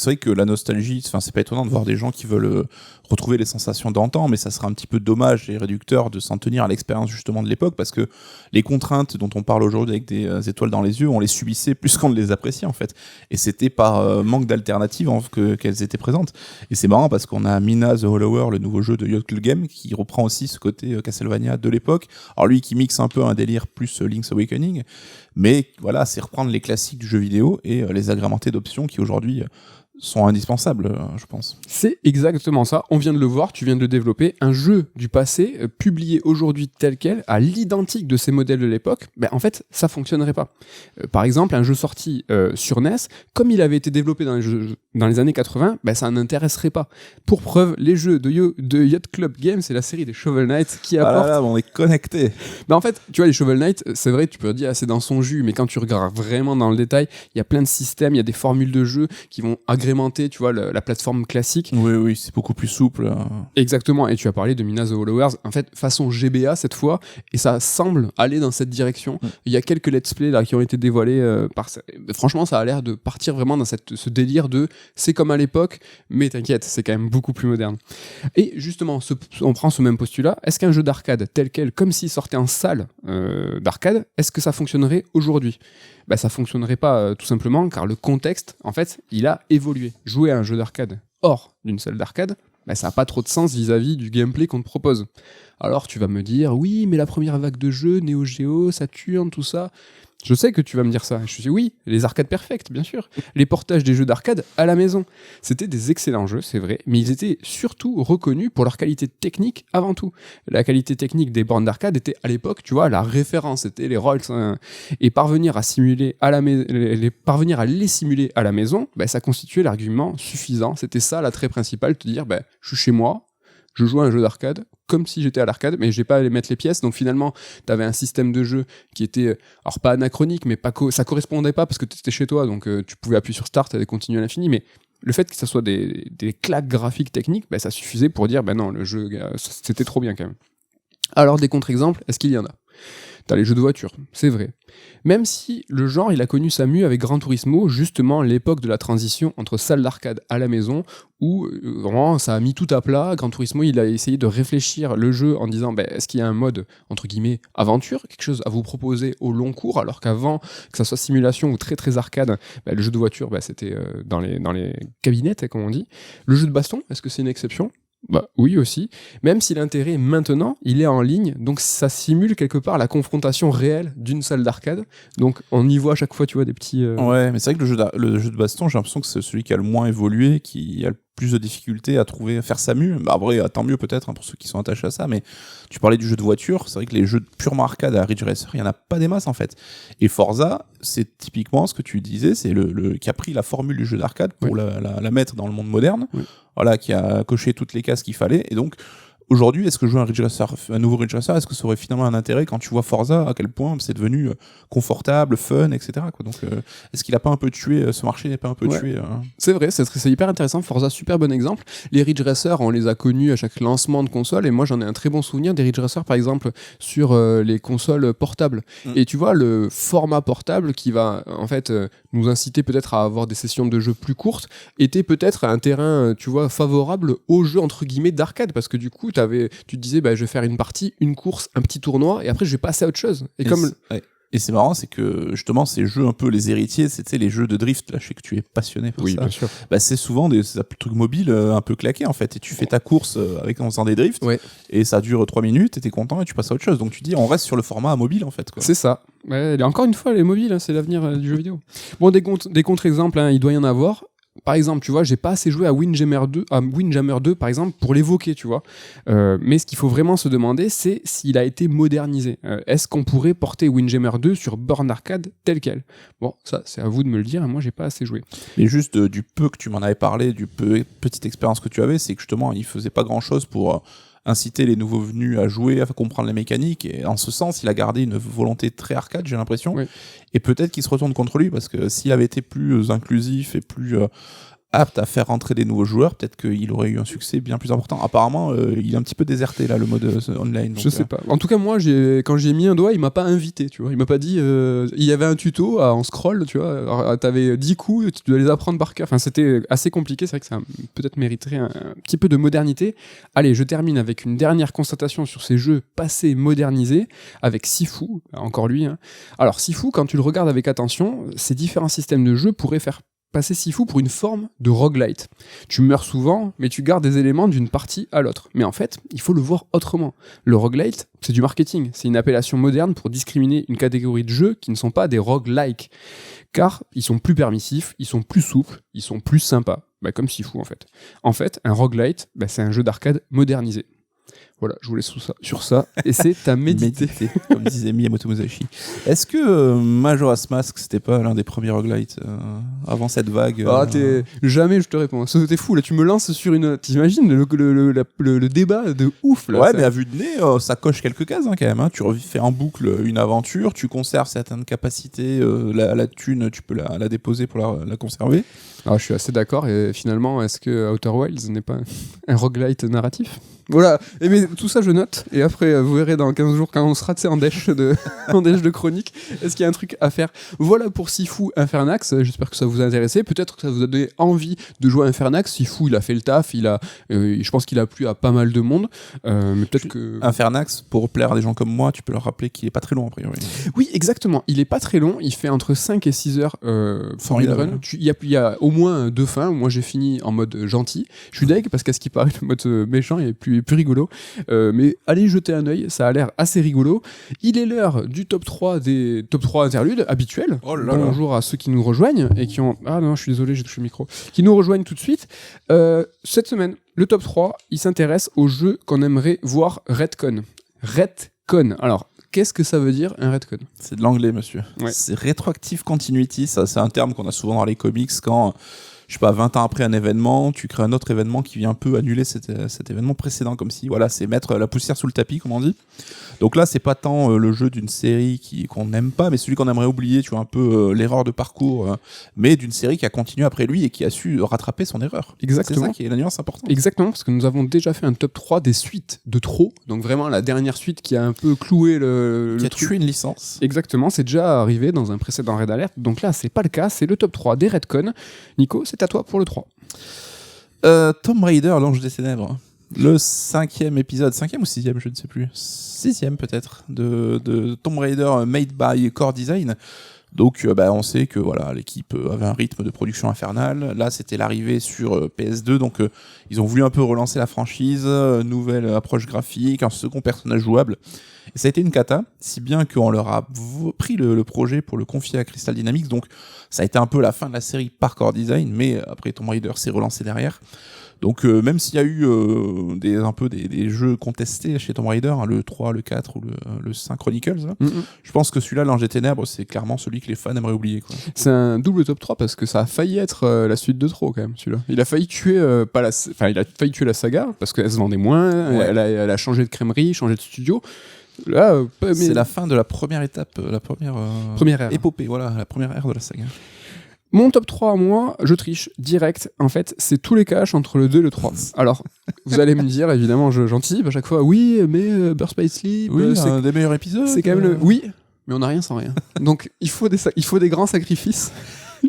vrai que la nostalgie, c'est pas étonnant de voir des gens qui veulent retrouver les sensations d'antan, mais ça serait un petit peu dommage et réducteur de s'en tenir à l'expérience justement de l'époque, parce que les contraintes dont on parle aujourd'hui avec des étoiles dans les yeux, on les subissait plus qu'on ne les appréciait en fait, et c'était par manque d'alternatives qu'elles étaient présentes. Et c'est marrant parce qu'on a Mina the Hollower, le nouveau jeu de Yotl Game, qui reprend aussi ce côté Castlevania de l'époque, alors lui qui mixe un peu un délire plus Link's Awakening, mais voilà, c'est reprendre les classiques du jeu vidéo et les agrémenter d'options qui aujourd'hui sont indispensables, je pense. C'est exactement ça, on vient de le voir, tu viens de le développer, un jeu du passé publié aujourd'hui tel quel, à l'identique de ces modèles de l'époque, en fait, ça fonctionnerait pas. Par exemple, un jeu sorti sur NES, comme il avait été développé dans les années 80, ça n'intéresserait pas. Pour preuve, les jeux de Yacht Club Games, c'est la série des Shovel Knight qui apporte... Ah là là, on est connectés. En fait, tu vois, les Shovel Knight, c'est vrai, tu peux dire c'est dans son jus, mais quand tu regardes vraiment dans le détail, il y a plein de systèmes, il y a des formules de jeu qui vont agrémenter agrémenter, tu vois, la plateforme classique. Oui, c'est beaucoup plus souple. Exactement, et tu as parlé de Mina the Followers, en fait, façon GBA cette fois, et ça semble aller dans cette direction. Il y a quelques let's play là qui ont été dévoilés franchement, ça a l'air de partir vraiment dans ce délire de c'est comme à l'époque, mais t'inquiète, c'est quand même beaucoup plus moderne. Et justement, on prend ce même postulat, est-ce qu'un jeu d'arcade tel quel, comme s'il sortait en salle d'arcade, est-ce que ça fonctionnerait aujourd'hui ? Ça fonctionnerait pas tout simplement car le contexte, en fait, il a évolué. Jouer à un jeu d'arcade hors d'une salle d'arcade, ça n'a pas trop de sens vis-à-vis du gameplay qu'on te propose. Alors tu vas me dire, oui, mais la première vague de jeux, Neo Geo, Saturn, tout ça... Je sais que tu vas me dire ça. Je te dis oui, les arcades perfectes, bien sûr. Les portages des jeux d'arcade à la maison. C'était des excellents jeux, c'est vrai, mais ils étaient surtout reconnus pour leur qualité technique avant tout. La qualité technique des bornes d'arcade était à l'époque, tu vois, la référence, c'était les Rolls. Et parvenir à les simuler à la maison, ça constituait l'argument suffisant. C'était ça l'attrait principal, te dire, je suis chez moi, je joue à un jeu d'arcade comme si j'étais à l'arcade, mais j'ai pas à les mettre les pièces. Donc finalement, t'avais un système de jeu qui était, alors pas anachronique, mais ça correspondait pas parce que t'étais chez toi, donc tu pouvais appuyer sur Start et continuer à l'infini. Mais le fait que ça soit des claques graphiques techniques, ça suffisait pour dire, non, le jeu, c'était trop bien quand même. Alors des contre-exemples, est-ce qu'il y en a ? T'as les jeux de voiture, c'est vrai. Même si le genre, il a connu sa mue avec Gran Turismo, justement l'époque de la transition entre salle d'arcade à la maison, où vraiment ça a mis tout à plat. Gran Turismo, il a essayé de réfléchir le jeu en disant, est-ce qu'il y a un mode, entre guillemets, aventure, quelque chose à vous proposer au long cours, alors qu'avant, que ça soit simulation ou très très arcade, le jeu de voiture, c'était dans les cabinettes, comme on dit. Le jeu de baston, est-ce que c'est une exception ? Oui aussi, même si l'intérêt maintenant il est en ligne, donc ça simule quelque part la confrontation réelle d'une salle d'arcade, donc on y voit à chaque fois, tu vois, des petits... Ouais, mais c'est vrai que le jeu de baston, j'ai l'impression que c'est celui qui a le moins évolué, qui a le plus de difficultés à faire sa mue. Après, tant mieux peut-être pour ceux qui sont attachés à ça, mais tu parlais du jeu de voiture, c'est vrai que les jeux purement arcade à Ridge Racer, il y en a pas des masses en fait. Et Forza, c'est typiquement ce que tu disais, c'est le qui a pris la formule du jeu d'arcade pour la mettre dans le monde moderne, voilà, qui a coché toutes les cases qu'il fallait, et donc aujourd'hui, est-ce que jouer un nouveau Ridge Racer, est-ce que ça aurait finalement un intérêt quand tu vois Forza, à quel point c'est devenu confortable, fun, etc. quoi. Donc, est-ce qu'il a pas un peu tué, ce marché n'est pas un peu tué C'est vrai, c'est hyper intéressant. Forza, super bon exemple. Les Ridge Racer, on les a connus à chaque lancement de console, et moi j'en ai un très bon souvenir des Ridge Racer, par exemple, sur les consoles portables. Et tu vois, le format portable qui va en fait nous inciter peut-être à avoir des sessions de jeu plus courtes, était peut-être un terrain, tu vois, favorable aux jeux entre guillemets d'arcade, parce que du coup, tu te disais, je vais faire une partie, une course, un petit tournoi, et après je vais passer à autre chose. Et c'est marrant, c'est que justement ces jeux un peu les héritiers, c'était les jeux de drift. Là, je sais que tu es passionné par ça. Bien sûr. C'est souvent des trucs mobiles un peu claqués en fait. Et tu fais ta course en faisant des drifts, et ça dure 3 minutes, et t'es content, et tu passes à autre chose. Donc tu dis, on reste sur le format mobile en fait, quoi. C'est ça. Encore une fois, les mobiles, c'est l'avenir du jeu vidéo. Bon, des contre-exemples, il doit y en avoir. Par exemple, tu vois, j'ai pas assez joué à Windjammer 2, par exemple, pour l'évoquer, tu vois. Mais ce qu'il faut vraiment se demander, c'est s'il a été modernisé. Est-ce qu'on pourrait porter Windjammer 2 sur borne arcade tel quel ? Bon, ça, c'est à vous de me le dire, moi, j'ai pas assez joué. Mais juste du peu que tu m'en avais parlé, petite expérience que tu avais, c'est que justement, il faisait pas grand-chose pour inciter les nouveaux venus à jouer, à comprendre les mécaniques, et en ce sens, il a gardé une volonté très arcade, j'ai l'impression, et peut-être qu'il se retourne contre lui, parce que s'il avait été plus inclusif et plus apte à faire rentrer des nouveaux joueurs, peut-être qu'il aurait eu un succès bien plus important. Apparemment, il est un petit peu déserté là, le mode online. Donc, je sais pas. En tout cas, moi, quand j'ai mis un doigt, il m'a pas invité, tu vois. Il m'a pas dit. Il y avait un tuto en scroll, tu vois. Alors, t'avais 10 coups, tu dois les apprendre par cœur. Enfin, c'était assez compliqué. C'est vrai que ça peut-être mériterait un petit peu de modernité. Allez, je termine avec une dernière constatation sur ces jeux passés modernisés avec Sifu. Encore lui. Alors, Sifu, quand tu le regardes avec attention, ces différents systèmes de jeu pourraient faire passer Sifu pour une forme de roguelite. Tu meurs souvent, mais tu gardes des éléments d'une partie à l'autre. Mais en fait, il faut le voir autrement. Le roguelite, c'est du marketing. C'est une appellation moderne pour discriminer une catégorie de jeux qui ne sont pas des roguelikes. Car ils sont plus permissifs, ils sont plus souples, ils sont plus sympas. Comme Sifu, en fait. En fait, un roguelite, c'est un jeu d'arcade modernisé. Voilà, je vous laisse sur ça. Et c'est à méditer. Comme disait Miyamoto Musashi. Est-ce que Majora's Mask, c'était pas l'un des premiers roguelites avant cette vague Jamais je te réponds. T'es fou, là, tu me lances sur une... T'imagines le débat de ouf, là. Ouais, mais à vue de nez, ça coche quelques cases, quand même. Tu refais en boucle une aventure, tu conserves certaines capacités, la thune, tu peux la déposer pour la conserver. Alors, je suis assez d'accord, et finalement, est-ce que Outer Wilds n'est pas un roguelite narratif ? Voilà, mais tout ça je note, et après vous verrez dans 15 jours quand on sera en dèche de chronique, est-ce qu'il y a un truc à faire ? Voilà pour Sifu Infernax, j'espère que ça vous a intéressé, peut-être que ça vous a donné envie de jouer à Infernax. Sifu il a fait le taf, je pense qu'il a plu à pas mal de monde, mais peut-être que... Infernax, pour plaire à des gens comme moi, tu peux leur rappeler qu'il est pas très long a priori. Oui, exactement, il est pas très long, il fait entre 5 et 6 heures formidable run. Il y a au moins 2 fins, moi j'ai fini en mode gentil, je suis deg parce qu'à ce qui paraît le mode méchant il est plus rigolo, mais allez jeter un œil, ça a l'air assez rigolo. Il est l'heure du top 3 des top 3 interludes habituels. Bonjour à ceux qui nous rejoignent et qui ont... Ah non, je suis désolé, j'ai touché le micro. Qui nous rejoignent tout de suite. Cette semaine, le top 3, il s'intéresse aux jeux qu'on aimerait voir retcon. Retcon, alors... Qu'est-ce que ça veut dire un retcon ? C'est de l'anglais, monsieur. Ouais. C'est retroactive continuity, ça, c'est un terme qu'on a souvent dans les comics quand, je sais pas, 20 ans après un événement, tu crées un autre événement qui vient un peu annuler cet événement précédent, comme si, voilà, c'est mettre la poussière sous le tapis, comme on dit. Donc là, c'est pas tant le jeu d'une série qu'on n'aime pas, mais celui qu'on aimerait oublier, tu vois, un peu l'erreur de parcours, mais d'une série qui a continué après lui et qui a su rattraper son erreur. Exactement. C'est ça qui est la nuance importante. Exactement, parce que nous avons déjà fait un top 3 des suites de trop, donc vraiment la dernière suite qui a un peu cloué qui a tué une licence. Exactement, c'est déjà arrivé dans un précédent Red Alert, donc là, c'est pas le cas, c'est le top 3 des retcons. Nico, c'est à toi pour le 3. Tomb Raider, l'Ange des Ténèbres. Le 5e épisode, 5e ou 6e, je ne sais plus. 6e peut-être, de Tomb Raider made by Core Design. Donc on sait que voilà, l'équipe avait un rythme de production infernal. Là, c'était l'arrivée sur PS2, donc ils ont voulu un peu relancer la franchise, nouvelle approche graphique, un second personnage jouable. Et ça a été une cata, si bien qu'on leur a pris le projet pour le confier à Crystal Dynamics. Donc ça a été un peu la fin de la série par Core Design, mais après Tomb Raider s'est relancé derrière. Donc même s'il y a eu des jeux contestés chez Tomb Raider, hein, le 3, le 4 ou le 5 Chronicles, je pense que celui-là, l'Ange des Ténèbres, c'est clairement celui que les fans aimeraient oublier, quoi. C'est un double top 3 parce que ça a failli être la suite de trop, quand même, celui-là. Il a failli tuer il a failli tuer la saga parce qu'elle se vendait moins, ouais. Elle a changé de crèmerie, changé de studio. Là, c'est la fin de la première étape, la première ère. Épopée, voilà, la première ère de la saga. Mon top 3 à moi, je triche direct. En fait, c'est tous les caches entre le 2 et le 3. Alors, vous allez me dire, évidemment, j'anticipe à chaque fois, oui, mais Birth by Sleep, c'est un des meilleurs épisodes. C'est quand même le... Oui, mais on n'a rien sans rien. Donc, il faut des grands sacrifices.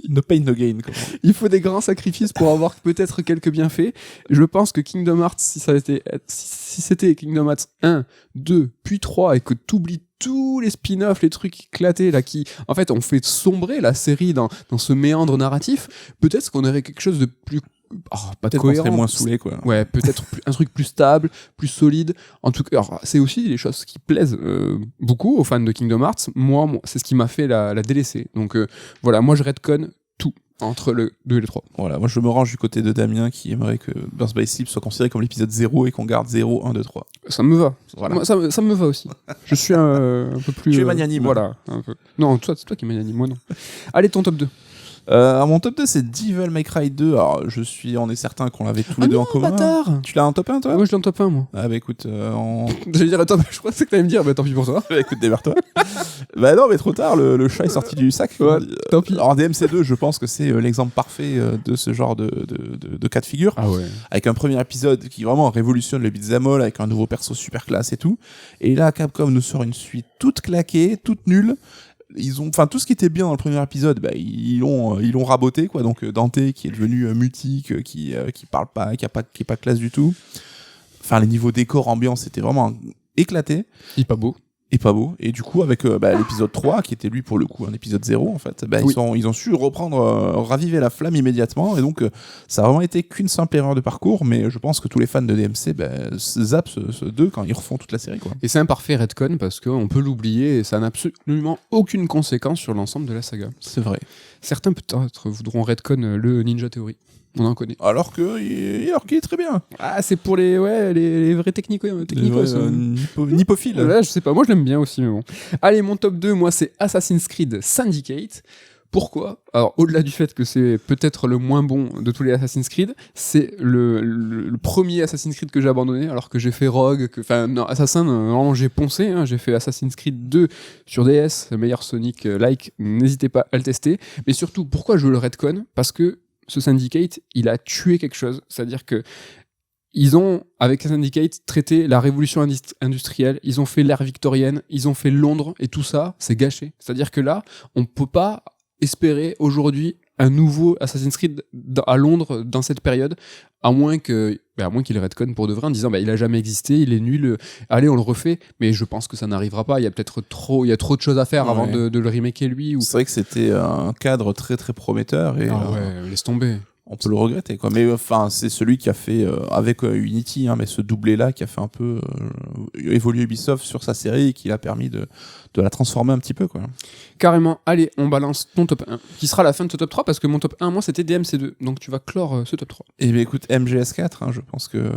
No pain, no gain. Il faut des grands sacrifices pour avoir peut-être quelques bienfaits. Je pense que Kingdom Hearts, si c'était Kingdom Hearts 1, 2, puis 3, et que t'oublies tous les spin-offs, les trucs éclatés là qui, en fait, ont fait sombrer la série dans ce méandre narratif, peut-être qu'on aurait quelque chose de plus pas de cohérent. On serait moins saoulé, quoi. Ouais, peut-être un truc plus stable, plus solide. En tout cas, alors, c'est aussi les choses qui plaisent beaucoup aux fans de Kingdom Hearts. Moi, c'est ce qui m'a fait la délaisser. Donc voilà, moi je retconne tout entre le 2 et le 3. Voilà, moi je me range du côté de Damien qui aimerait que Birth by Sleep soit considéré comme l'épisode 0 et qu'on garde 0, 1, 2, 3. Ça me va. Voilà. Moi, ça me va aussi. Je suis un peu plus... Tu es magnanime. Voilà. Un peu. Non, c'est toi qui es magnanime, moi non. Allez, ton top 2. Mon top 2 c'est Devil May Cry 2. Alors on est certain qu'on l'avait tous les deux en commun. Bâtard. Tu l'as en top 1 toi? Ouais, je l'ai en top 1 moi. Ah bah écoute, J'allais dire attends, je crois que t'allais me dire, bah tant pis pour toi. Bah écoute, démarre-toi. Bah non mais trop tard, le chat est sorti du sac. Ouais, tant pis. Alors DMC2 je pense que c'est l'exemple parfait de ce genre de cas de figure. Ah ouais. Avec un premier épisode qui vraiment révolutionne le beat'em all avec un nouveau perso super classe et tout. Et là Capcom nous sort une suite toute claquée, toute nulle. Tout ce qui était bien dans le premier épisode, ils l'ont raboté, quoi. Donc Dante qui est devenu mutique, qui parle pas, qui est pas classe du tout. Enfin, les niveaux décor, ambiance, c'était vraiment éclaté. Il est pas beau. Et pas beau. Et du coup, avec l'épisode 3, qui était lui pour le coup un épisode 0, en fait, oui. ils ont su raviver la flamme immédiatement. Et donc, ça a vraiment été qu'une simple erreur de parcours. Mais je pense que tous les fans de DMC zappent ce 2 quand ils refont toute la série, quoi. Et c'est un parfait retcon parce qu'on peut l'oublier et ça n'a absolument aucune conséquence sur l'ensemble de la saga. C'est vrai. Certains peut-être voudront retcon le Ninja Theory. On en connaît. Alors qu'il est très bien. Ah, c'est pour les vrais technicos. Nipophiles. Ouais, je sais pas, moi je l'aime bien aussi, mais bon. Allez, mon top 2, moi c'est Assassin's Creed Syndicate. Pourquoi ? Alors, au-delà du fait que c'est peut-être le moins bon de tous les Assassin's Creed, c'est le premier Assassin's Creed que j'ai abandonné, alors que j'ai fait Rogue, Assassin, vraiment j'ai poncé, hein, j'ai fait Assassin's Creed 2 sur DS, le meilleur Sonic like, n'hésitez pas à le tester. Mais surtout, pourquoi je le retconne ? Parce que ce Syndicate, il a tué quelque chose, c'est-à-dire que ils ont, avec Syndicate, traité la révolution industrielle, ils ont fait l'ère victorienne, ils ont fait Londres, et tout ça, c'est gâché. C'est-à-dire que là, on peut pas espérer aujourd'hui un nouveau Assassin's Creed à Londres dans cette période, à moins qu'il retconne pour de vrai en disant il a jamais existé, il est nul, allez on le refait, mais je pense que ça n'arrivera pas, il y a trop de choses à faire avant de le remaker lui. C'est vrai que c'était un cadre très très prometteur et laisse tomber. On peut le regretter, quoi. Mais enfin, c'est celui qui a fait avec Unity, hein, mais ce doublé-là qui a fait un peu évoluer Ubisoft sur sa série et qui l'a permis de la transformer un petit peu, quoi. Carrément. Allez, on balance ton top 1, qui sera la fin de ce top 3, parce que mon top 1, moi, c'était DMC2. Donc tu vas clore ce top 3. Et bien écoute, MGS4, hein, je pense que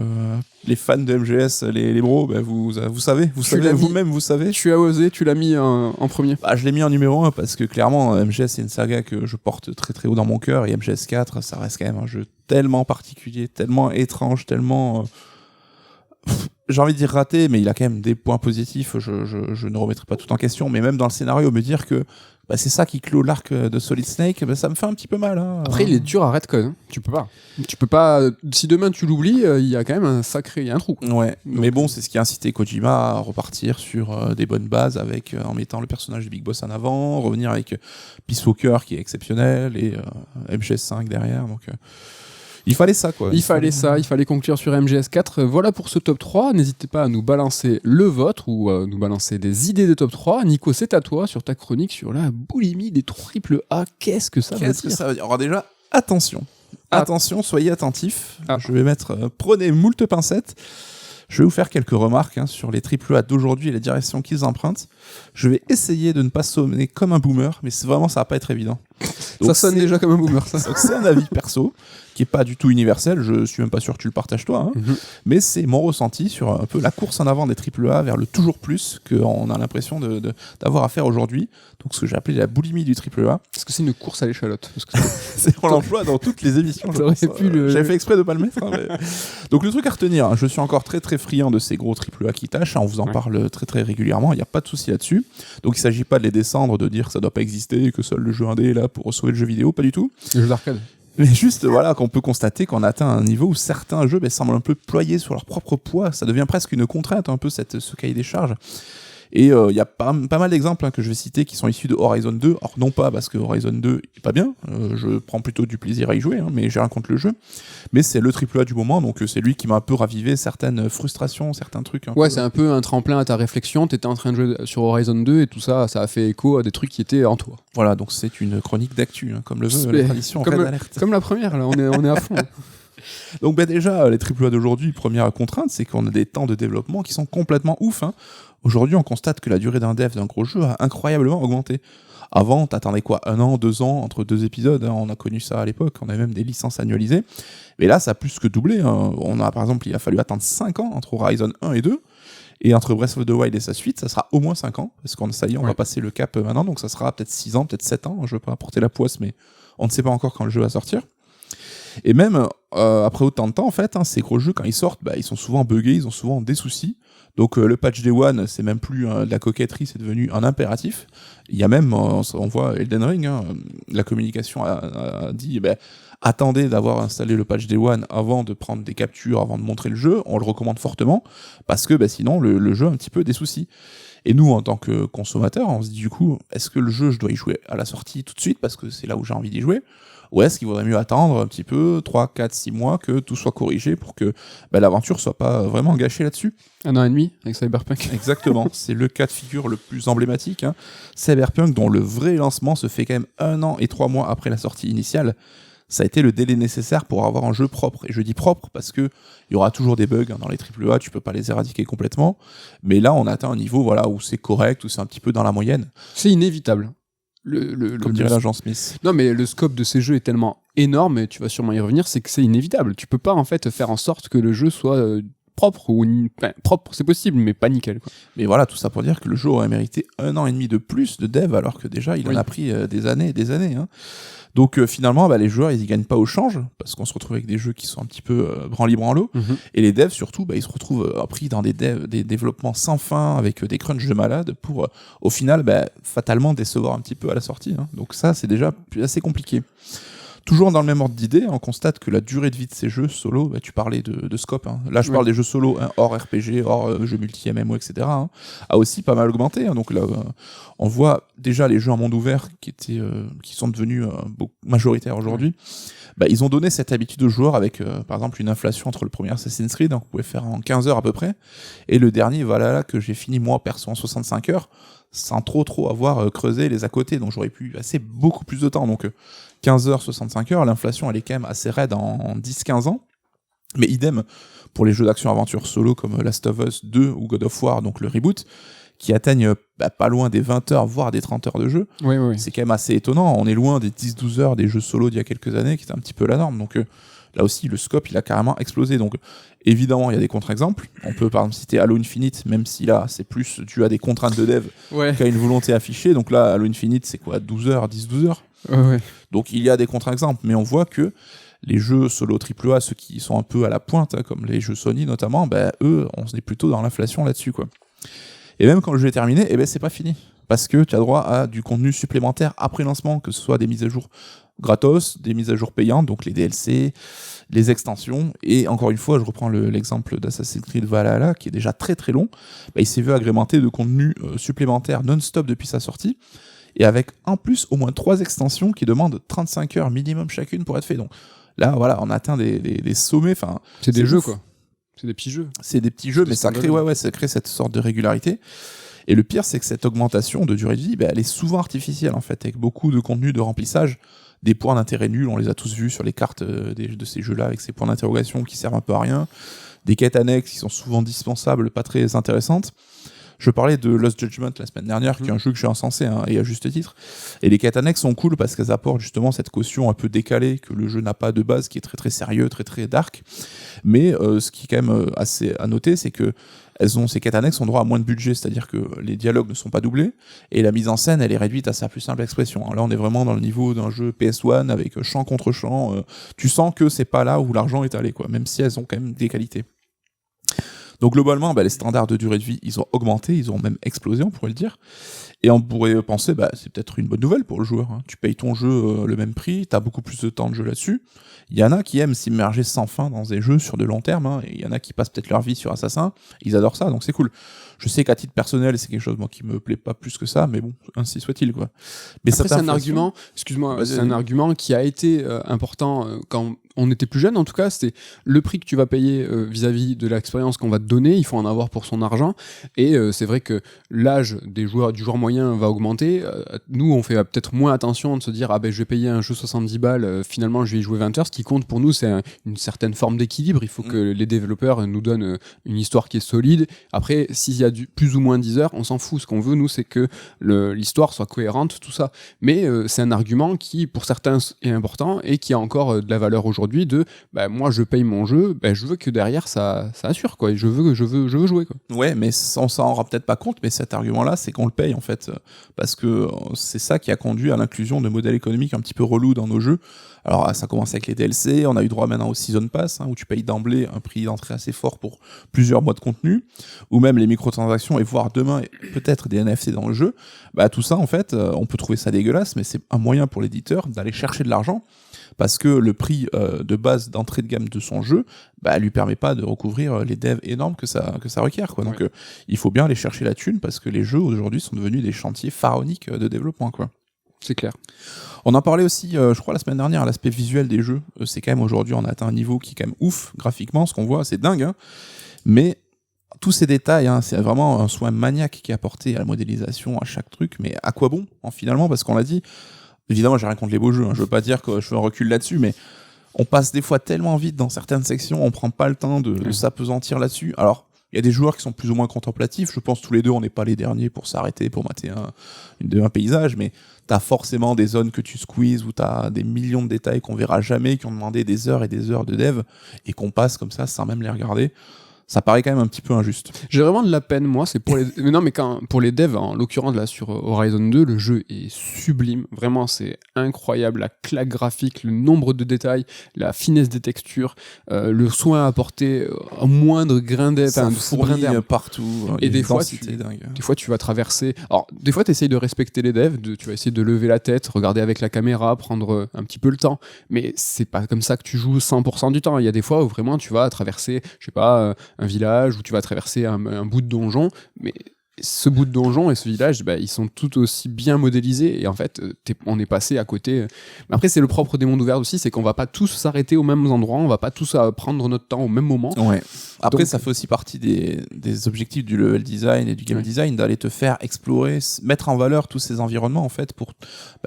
les fans de MGS, les bros, vous savez vous-même, vous savez. Tu as osé, tu l'as mis en premier. Je l'ai mis en numéro 1 parce que clairement, MGS, c'est une saga que je porte très très haut dans mon cœur, et MGS4, ça reste quand même un jeu tellement particulier, tellement étrange, tellement... j'ai envie de dire raté, mais il a quand même des points positifs, je ne remettrai pas tout en question, mais même dans le scénario, me dire que c'est ça qui clôt l'arc de Solid Snake, ça me fait un petit peu mal. Hein. Après, il est dur à retcon, hein. Tu peux pas, si demain tu l'oublies, il y a quand même un trou. Quoi. Ouais, donc, mais bon, c'est ce qui a incité Kojima à repartir sur des bonnes bases, en mettant le personnage du Big Boss en avant, revenir avec Peace Walker qui est exceptionnel, et MGS5 derrière, donc... Il fallait ça, quoi. Il fallait conclure sur MGS4. Voilà pour ce top 3. N'hésitez pas à nous balancer le vôtre ou à nous balancer des idées de top 3. Nico, c'est à toi sur ta chronique sur la boulimie des AAA. Qu'est-ce que ça veut dire ? Alors déjà, attention, soyez attentifs. Je vais prenez moult pincettes. Je vais vous faire quelques remarques sur les AAA d'aujourd'hui et les directions qu'ils empruntent. Je vais essayer de ne pas sonner comme un boomer, mais ça va pas être évident. Donc ça sonne déjà comme un boomer, ça. C'est un avis perso qui est pas du tout universel. Je suis même pas sûr que tu le partages toi, mais c'est mon ressenti sur un peu la course en avant des AAA vers le toujours plus qu'on a l'impression d'avoir à faire aujourd'hui. Donc ce que j'ai appelé la boulimie du AAA. Est-ce que c'est une course à l'échalote ? Parce que c'est on l'emploie dans toutes les émissions. J'avais fait exprès de pas le mettre. Mais... Donc le truc à retenir, je suis encore très très friand de ces gros AAA qui tâchent. On vous en parle très très régulièrement. Il n'y a pas de souci là-dessus. Donc il s'agit pas de les descendre, de dire que ça doit pas exister, que seul le jeu indé est là pour sauver le jeu vidéo, pas du tout. Les jeux d'arcade. Mais juste, qu'on peut constater qu'on atteint un niveau où certains jeux semblent un peu ployés sur leur propre poids. Ça devient presque une contrainte, un peu, ce cahier des charges. Et il y a pas mal d'exemples que je vais citer qui sont issus de Horizon 2. Alors non pas parce que Horizon 2 est pas bien, je prends plutôt du plaisir à y jouer, mais j'ai rien contre le jeu. Mais c'est le AAA du moment, donc c'est lui qui m'a un peu ravivé certaines frustrations, certains trucs. C'est un peu un tremplin à ta réflexion. T'étais en train de jouer sur Horizon 2 et tout ça, ça a fait écho à des trucs qui étaient en toi. Voilà, donc c'est une chronique d'actu, comme le veut la tradition Red Alert. Comme la première, là, on est à fond. Donc déjà, les AAA d'aujourd'hui, première contrainte, c'est qu'on a des temps de développement qui sont complètement ouf. Aujourd'hui, on constate que la durée d'un dev d'un gros jeu a incroyablement augmenté. Avant, t'attendais 1 an, 2 ans entre 2 épisodes, on a connu ça à l'époque, on avait même des licences annualisées. Mais là, ça a plus que doublé. On a, par exemple, il a fallu attendre 5 ans entre Horizon 1 et 2. Et entre Breath of the Wild et sa suite, ça sera au moins 5 ans. Parce qu'on va passer le cap maintenant, donc ça sera peut-être 6 ans, peut-être 7 ans. Je veux pas apporter la poisse, mais on ne sait pas encore quand le jeu va sortir. Et même après autant de temps, en fait, ces gros jeux, quand ils sortent, ils sont souvent buggés, ils ont souvent des soucis. Donc le patch Day One, c'est même plus de la coquetterie, c'est devenu un impératif. Il y a même, on voit Elden Ring, la communication a dit, attendez d'avoir installé le patch Day One avant de prendre des captures, avant de montrer le jeu, on le recommande fortement, parce que sinon le jeu a un petit peu des soucis. Et nous, en tant que consommateurs, on se dit du coup, est-ce que le jeu, je dois y jouer à la sortie tout de suite, parce que c'est là où j'ai envie d'y jouer ? Ou est-ce qu'il vaudrait mieux attendre un petit peu, 3, 4, 6 mois, que tout soit corrigé pour que l'aventure soit pas vraiment gâchée là-dessus ? 1 an et demi avec Cyberpunk. Exactement, c'est le cas de figure le plus emblématique. Cyberpunk, dont le vrai lancement se fait quand même 1 an et 3 mois après la sortie initiale. Ça a été le délai nécessaire pour avoir un jeu propre. Et je dis propre parce que il y aura toujours des bugs dans les AAA, tu peux pas les éradiquer complètement. Mais là, on atteint un niveau où c'est correct, où c'est un petit peu dans la moyenne. C'est inévitable. Comme dirait l'agent Smith. Non, mais le scope de ces jeux est tellement énorme, et tu vas sûrement y revenir, c'est que c'est inévitable. Tu peux pas en fait faire en sorte que le jeu soit propre, propre c'est possible, mais pas nickel, quoi. Mais voilà, tout ça pour dire que le jeu aurait mérité 1 an et demi de plus de dev, alors que déjà il en a pris des années et des années. Hein. Donc finalement, les joueurs ils y gagnent pas au change, parce qu'on se retrouve avec des jeux qui sont un petit peu branli-branlo, et les devs surtout, ils se retrouvent pris dans des développements sans fin, avec des crunchs de malades, pour au final fatalement décevoir un petit peu à la sortie. Hein. Donc ça c'est déjà assez compliqué. Toujours dans le même ordre d'idée, on constate que la durée de vie de ces jeux solo, tu parlais de scope, hein. Là je parle des jeux solo, hein, hors RPG, hors jeux multi-MMO, etc., hein, a aussi pas mal augmenté. Hein. Donc là, on voit déjà les jeux en monde ouvert qui sont devenus majoritaires aujourd'hui. Ils ont donné cette habitude aux joueurs avec, par exemple, une inflation entre le premier Assassin's Creed, hein, qu'on pouvait faire en 15 heures à peu près, et le dernier Valhalla que j'ai fini moi perso en 65 heures, sans trop avoir creusé les à côté, donc j'aurais pu passer beaucoup plus de temps. Donc 15 heures, 65 heures, l'inflation elle est quand même assez raide en 10-15 ans. Mais idem pour les jeux d'action-aventure solo comme Last of Us 2 ou God of War, donc le reboot, qui atteignent pas loin des 20 heures, voire des 30 heures de jeu. Oui. C'est quand même assez étonnant. On est loin des 10-12 heures des jeux solo d'il y a quelques années, qui étaient un petit peu la norme. Donc là aussi, le scope, il a carrément explosé. Donc évidemment, il y a des contre-exemples. On peut par exemple citer Halo Infinite, même si là, c'est plus dû à des contraintes de dev qu'à une volonté affichée. Donc là, Halo Infinite, c'est quoi, 12 heures, 10-12 heures. Donc il y a des contre-exemples, mais on voit que les jeux solo AAA, ceux qui sont un peu à la pointe, hein, comme les jeux Sony notamment, eux, on est plutôt dans l'inflation là-dessus, quoi. Et même quand le jeu est terminé, c'est pas fini. Parce que tu as droit à du contenu supplémentaire après lancement, que ce soit des mises à jour gratos, des mises à jour payantes, donc les DLC, les extensions. Et encore une fois, je reprends l'exemple d'Assassin's Creed Valhalla, qui est déjà très très long. Il s'est vu agrémenter de contenu supplémentaire non-stop depuis sa sortie. Et avec en plus au moins 3 extensions qui demandent 35 heures minimum chacune pour être fait. Donc là, voilà, on atteint des sommets. C'est des jeux, quoi. C'est des petits jeux. C'est des petits jeux, mais ça crée cette sorte de régularité. Et le pire, c'est que cette augmentation de durée de vie, elle est souvent artificielle, en fait, avec beaucoup de contenu de remplissage, des points d'intérêt nuls, on les a tous vus sur les cartes de ces jeux-là, avec ces points d'interrogation qui servent un peu à rien, des quêtes annexes qui sont souvent dispensables, pas très intéressantes. Je parlais de Lost Judgment la semaine dernière, qui est un jeu que j'ai encensé, hein, et à juste titre. Et les quêtes annexes sont cool parce qu'elles apportent justement cette caution un peu décalée que le jeu n'a pas de base, qui est très très sérieux, très très dark. Mais ce qui est quand même assez à noter, c'est que ces quêtes annexes ont droit à moins de budget, c'est-à-dire que les dialogues ne sont pas doublés, et la mise en scène, elle est réduite à sa plus simple expression. Là, on est vraiment dans le niveau d'un jeu PS1 avec chant contre chant. Tu sens que c'est pas là où l'argent est allé, quoi, même si elles ont quand même des qualités. Donc globalement, les standards de durée de vie, ils ont augmenté, ils ont même explosé, on pourrait le dire. Et on pourrait penser, c'est peut-être une bonne nouvelle pour le joueur. Hein. Tu payes ton jeu le même prix, t'as beaucoup plus de temps de jeu là-dessus. Il y en a qui aiment s'immerger sans fin dans des jeux sur de long terme, hein, et il y en a qui passent peut-être leur vie sur Assassin, ils adorent ça, donc c'est cool. Je sais qu'à titre personnel, c'est quelque chose moi qui me plaît pas plus que ça, mais bon, ainsi soit-il, quoi. Mais après, c'est un argument, excuse-moi, c'est un argument qui a été important quand on était plus jeune, en tout cas, c'était le prix que tu vas payer vis-à-vis de l'expérience qu'on va te donner, il faut en avoir pour son argent, et c'est vrai que l'âge du joueur moyen va augmenter. Nous, on fait peut-être moins attention de se dire, je vais payer un jeu 70 balles, finalement je vais y jouer 20 heures. Ce qui compte pour nous, c'est une certaine forme d'équilibre. Il faut que les développeurs nous donnent une histoire qui est solide. Après, s'il y a plus ou moins 10 heures, on s'en fout. Ce qu'on veut, nous, c'est que l'histoire soit cohérente, tout ça. Mais c'est un argument qui, pour certains, est important et qui a encore de la valeur aujourd'hui moi, je paye mon jeu, je veux que derrière, ça assure, quoi. Je veux jouer, quoi. Ouais, mais on s'en rend peut-être pas compte, mais cet argument-là, c'est qu'on le paye, en fait. Parce que c'est ça qui a conduit à l'inclusion de modèles économiques un petit peu relous dans nos jeux. Alors, ça commence avec les DLC, on a eu droit maintenant au Season Pass, hein, où tu payes d'emblée un prix d'entrée assez fort pour plusieurs mois de contenu, ou même les microtransactions, et voire demain, peut-être des NFT dans le jeu. Tout ça, en fait, on peut trouver ça dégueulasse, mais c'est un moyen pour l'éditeur d'aller chercher de l'argent, parce que le prix de base d'entrée de gamme de son jeu lui permet pas de recouvrir les devs énormes que ça requiert, quoi. Donc il faut bien aller chercher la thune, parce que les jeux aujourd'hui sont devenus des chantiers pharaoniques de développement, quoi. C'est clair. On en parlait aussi, je crois, la semaine dernière, l'aspect visuel des jeux. C'est quand même aujourd'hui, on a atteint un niveau qui est quand même ouf, graphiquement, ce qu'on voit, c'est dingue, hein. Mais tous ces détails, hein, c'est vraiment un soin maniaque qui est apporté à la modélisation, à chaque truc. Mais à quoi bon, finalement, parce qu'on l'a dit, évidemment, j'ai rien contre les beaux jeux, hein, je veux pas dire que je fais un recul là-dessus, mais on passe des fois tellement vite dans certaines sections, on prend pas le temps de s'apesantir là-dessus. Alors, il Il y a des joueurs qui sont plus ou moins contemplatifs. Je pense tous les deux, on n'est pas les derniers pour s'arrêter, pour mater un paysage, mais t'as forcément des zones que tu squeezes où t'as des millions de détails qu'on verra jamais, qui ont demandé des heures et des heures de dev et qu'on passe comme ça sans même les regarder. Ça paraît quand même un petit peu injuste. J'ai vraiment de la peine, moi, c'est pour les... mais non, mais pour les devs, en l'occurrence, là, sur Horizon 2, le jeu est sublime. Vraiment, c'est incroyable. La claque graphique, le nombre de détails, la finesse des textures, le soin apporté au moindre grain d'herbe, ça fournit partout. Et des fois, tu vas traverser... Alors, des fois, tu essayes de respecter les devs, tu vas essayer de lever la tête, regarder avec la caméra, prendre un petit peu le temps. Mais c'est pas comme ça que tu joues 100% du temps. Il y a des fois où vraiment, tu vas traverser, je sais pas... un village où tu vas traverser un bout de donjon, mais ce bout de donjon et ce village, ils sont tout aussi bien modélisés et en fait, on est passé à côté. Mais après, c'est le propre des mondes ouverts aussi, c'est qu'on va pas tous s'arrêter aux mêmes endroits, on va pas tous prendre notre temps au même moment. Ouais. Après, ça fait aussi partie des objectifs du level design et du game design, d'aller te faire explorer, mettre en valeur tous ces environnements en fait pour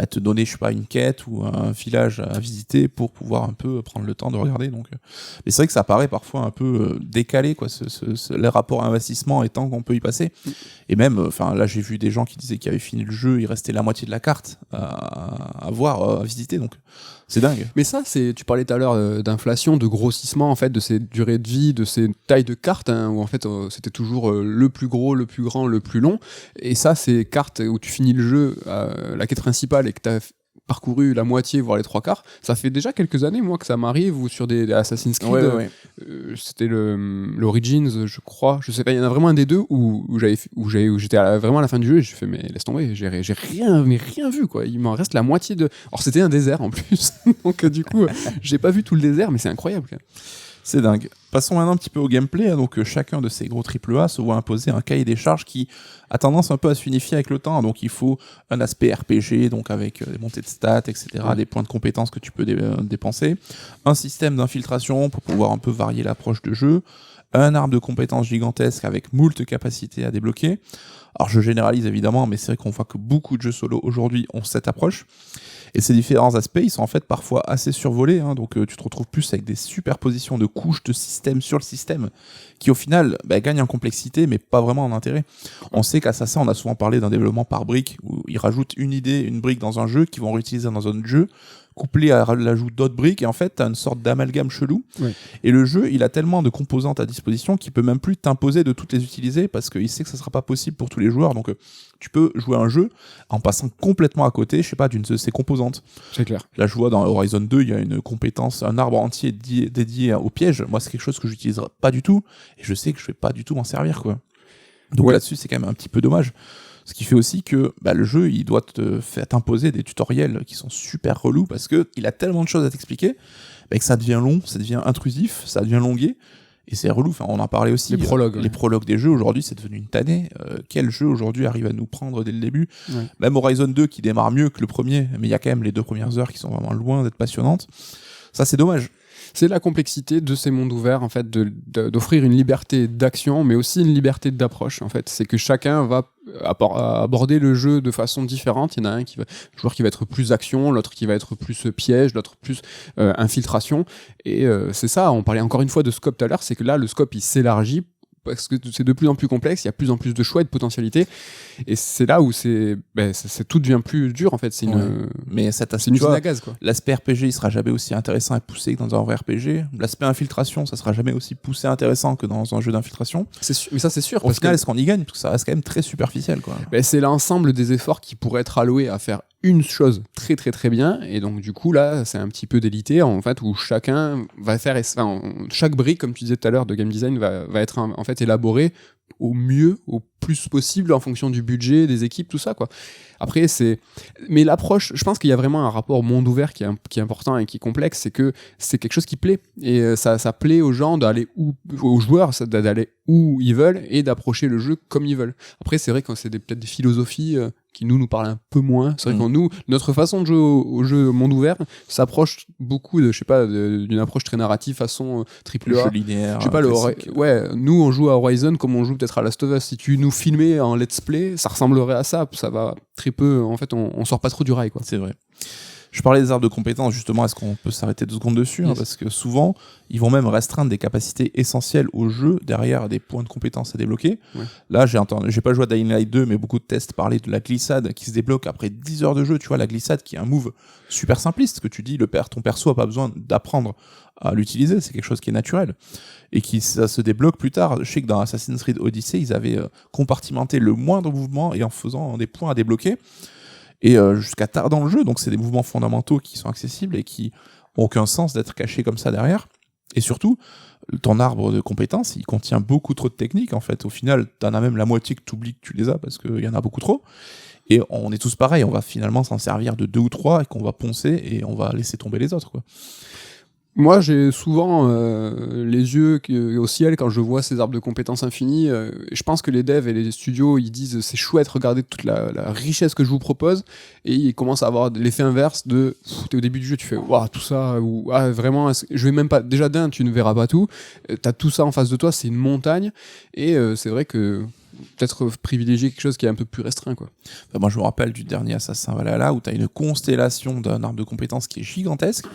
te donner, je sais pas, une quête ou un village à visiter pour pouvoir un peu prendre le temps de regarder. Donc, mais c'est vrai que ça paraît parfois un peu décalé, quoi, le rapport à investissement et temps qu'on peut y passer. Et même, là, j'ai vu des gens qui disaient qu'ils avaient fini le jeu, il restait la moitié de la carte à voir, à visiter, donc c'est dingue. Mais ça, tu parlais tout à l'heure d'inflation, de grossissement, en fait, de ces durées de vie, de ces tailles de cartes, où en fait, c'était toujours le plus gros, le plus grand, le plus long. Et ça, ces cartes où tu finis le jeu, la quête principale, et que tu as parcouru la moitié, voire les trois quarts, ça fait déjà quelques années, moi, que ça m'arrive, ou sur des Assassin's Creed, c'était l'Origins, je crois, je sais pas, il y en a vraiment un des deux où j'étais vraiment à la fin du jeu, et j'ai fait, mais laisse tomber, j'ai rien vu, quoi, il m'en reste la moitié de... Alors c'était un désert, en plus, donc du coup, j'ai pas vu tout le désert, mais c'est incroyable, quand même. C'est dingue. Passons maintenant un petit peu au gameplay. Donc chacun de ces gros AAA se voit imposer un cahier des charges qui a tendance un peu à s'unifier avec le temps. Donc il faut un aspect RPG, donc avec des montées de stats, etc., des points de compétences que tu peux dépenser, un système d'infiltration pour pouvoir un peu varier l'approche de jeu, un arbre de compétences gigantesque avec moult capacités à débloquer. Alors je généralise évidemment, mais c'est vrai qu'on voit que beaucoup de jeux solo aujourd'hui ont cette approche. Et ces différents aspects, ils sont en fait parfois assez survolés, donc tu te retrouves plus avec des superpositions de couches de système sur le système, qui au final gagnent en complexité, mais pas vraiment en intérêt. On sait qu'Assassin, on a souvent parlé d'un développement par brique, où ils rajoutent une idée, une brique dans un jeu, qu'ils vont réutiliser dans un autre jeu, couplé à l'ajout d'autres briques, et en fait, t'as une sorte d'amalgame chelou. Oui. Et le jeu, il a tellement de composantes à disposition qu'il peut même plus t'imposer de toutes les utiliser, parce qu'il sait que ça sera pas possible pour tous les joueurs, donc tu peux jouer un jeu en passant complètement à côté, je sais pas, d'une de ses composantes. C'est clair. Là, je vois dans Horizon 2, il y a une compétence, un arbre entier dédié au piège. Moi, c'est quelque chose que j'utiliserai pas du tout, et je sais que je vais pas du tout m'en servir, quoi. Donc là-dessus, c'est quand même un petit peu dommage. Ce qui fait aussi que le jeu, il doit t'imposer des tutoriels qui sont super relous, parce qu'il a tellement de choses à t'expliquer que ça devient long, ça devient intrusif, ça devient longué. Et c'est relou, on en parlait aussi. Les prologues. Les prologues des jeux, aujourd'hui, c'est devenu une tannée. Quel jeu, aujourd'hui, arrive à nous prendre dès le début ? Même Horizon 2, qui démarre mieux que le premier, mais il y a quand même les 2 premières heures qui sont vraiment loin d'être passionnantes. Ça, c'est dommage. C'est la complexité de ces mondes ouverts, en fait, d'offrir une liberté d'action, mais aussi une liberté d'approche, en fait. C'est que chacun va aborder le jeu de façon différente. Il y en a un joueur qui va être plus action, l'autre qui va être plus piège, l'autre plus infiltration. Et c'est ça, on parlait encore une fois de scope tout à l'heure, c'est que là, le scope, il s'élargit parce que c'est de plus en plus complexe, il y a plus en plus de choix et de potentialités, et c'est là où tout devient plus dur, en fait. C'est mais c'est une usine à gaz, quoi. L'aspect RPG, il sera jamais aussi intéressant et poussé que dans un vrai RPG. L'aspect infiltration, ça sera jamais aussi poussé et intéressant que dans un jeu d'infiltration. Mais ça, c'est sûr. Au final, est-ce qu'on y gagne ? Parce que ça reste quand même très superficiel, quoi. C'est l'ensemble des efforts qui pourraient être alloués à faire une chose très très très bien, et donc du coup là c'est un petit peu délité, en fait, où chacun va faire, chaque brique, comme tu disais tout à l'heure, de game design va être en fait élaborée au mieux, au plus possible, en fonction du budget, des équipes, tout ça, quoi. Après, mais l'approche, je pense qu'il y a vraiment un rapport au monde ouvert qui est important et qui est complexe, c'est que c'est quelque chose qui plaît, et ça plaît aux gens aux joueurs d'aller où ils veulent et d'approcher le jeu comme ils veulent. Après, c'est vrai que c'est peut-être des philosophies qui nous parlent un peu moins. C'est vrai que notre façon de jouer au jeu monde ouvert s'approche beaucoup d'une approche très narrative façon AAA. Jeu linéaire. Je sais pas, nous on joue à Horizon comme on joue peut-être à Last of Us. Si tu nous filmais en let's play, ça ressemblerait à ça. Ça va très peu, en fait, on sort pas trop du rail, quoi. C'est vrai. Je parlais des arbres de compétences, justement, est-ce qu'on peut s'arrêter 2 secondes dessus, Yes. parce que souvent, ils vont même restreindre des capacités essentielles au jeu, derrière des points de compétences à débloquer. Ouais. Là, j'ai pas joué à Dying Light 2, mais beaucoup de tests parlaient de la glissade qui se débloque après 10 heures de jeu, tu vois, la glissade qui est un move super simpliste, que tu dis, ton perso a pas besoin d'apprendre à l'utiliser, c'est quelque chose qui est naturel. Et ça se débloque plus tard. Je sais que dans Assassin's Creed Odyssey, ils avaient compartimenté le moindre mouvement et en faisant des points à débloquer. Et jusqu'à tard dans le jeu, donc c'est des mouvements fondamentaux qui sont accessibles et qui ont aucun sens d'être cachés comme ça derrière. Et surtout, ton arbre de compétences, il contient beaucoup trop de techniques en fait. Au final, t'en as même la moitié que t'oublies que tu les as parce qu'il y en a beaucoup trop. Et on est tous pareils, on va finalement s'en servir de 2 ou 3 et qu'on va poncer et on va laisser tomber les autres, quoi. Moi, j'ai souvent les yeux au ciel quand je vois ces arbres de compétences infinies. Je pense que les devs et les studios, ils disent c'est chouette, regardez toute la richesse que je vous propose, et ils commencent à avoir l'effet inverse de t'es au début du jeu, tu fais waouh tout ça, ou vraiment, je vais même pas. Déjà d'un, tu ne verras pas tout. T'as tout ça en face de toi, c'est une montagne, et c'est vrai que peut-être privilégier quelque chose qui est un peu plus restreint, quoi. Enfin, moi, je me rappelle du dernier Assassin Valhalla où t'as une constellation d'un arbre de compétences qui est gigantesque.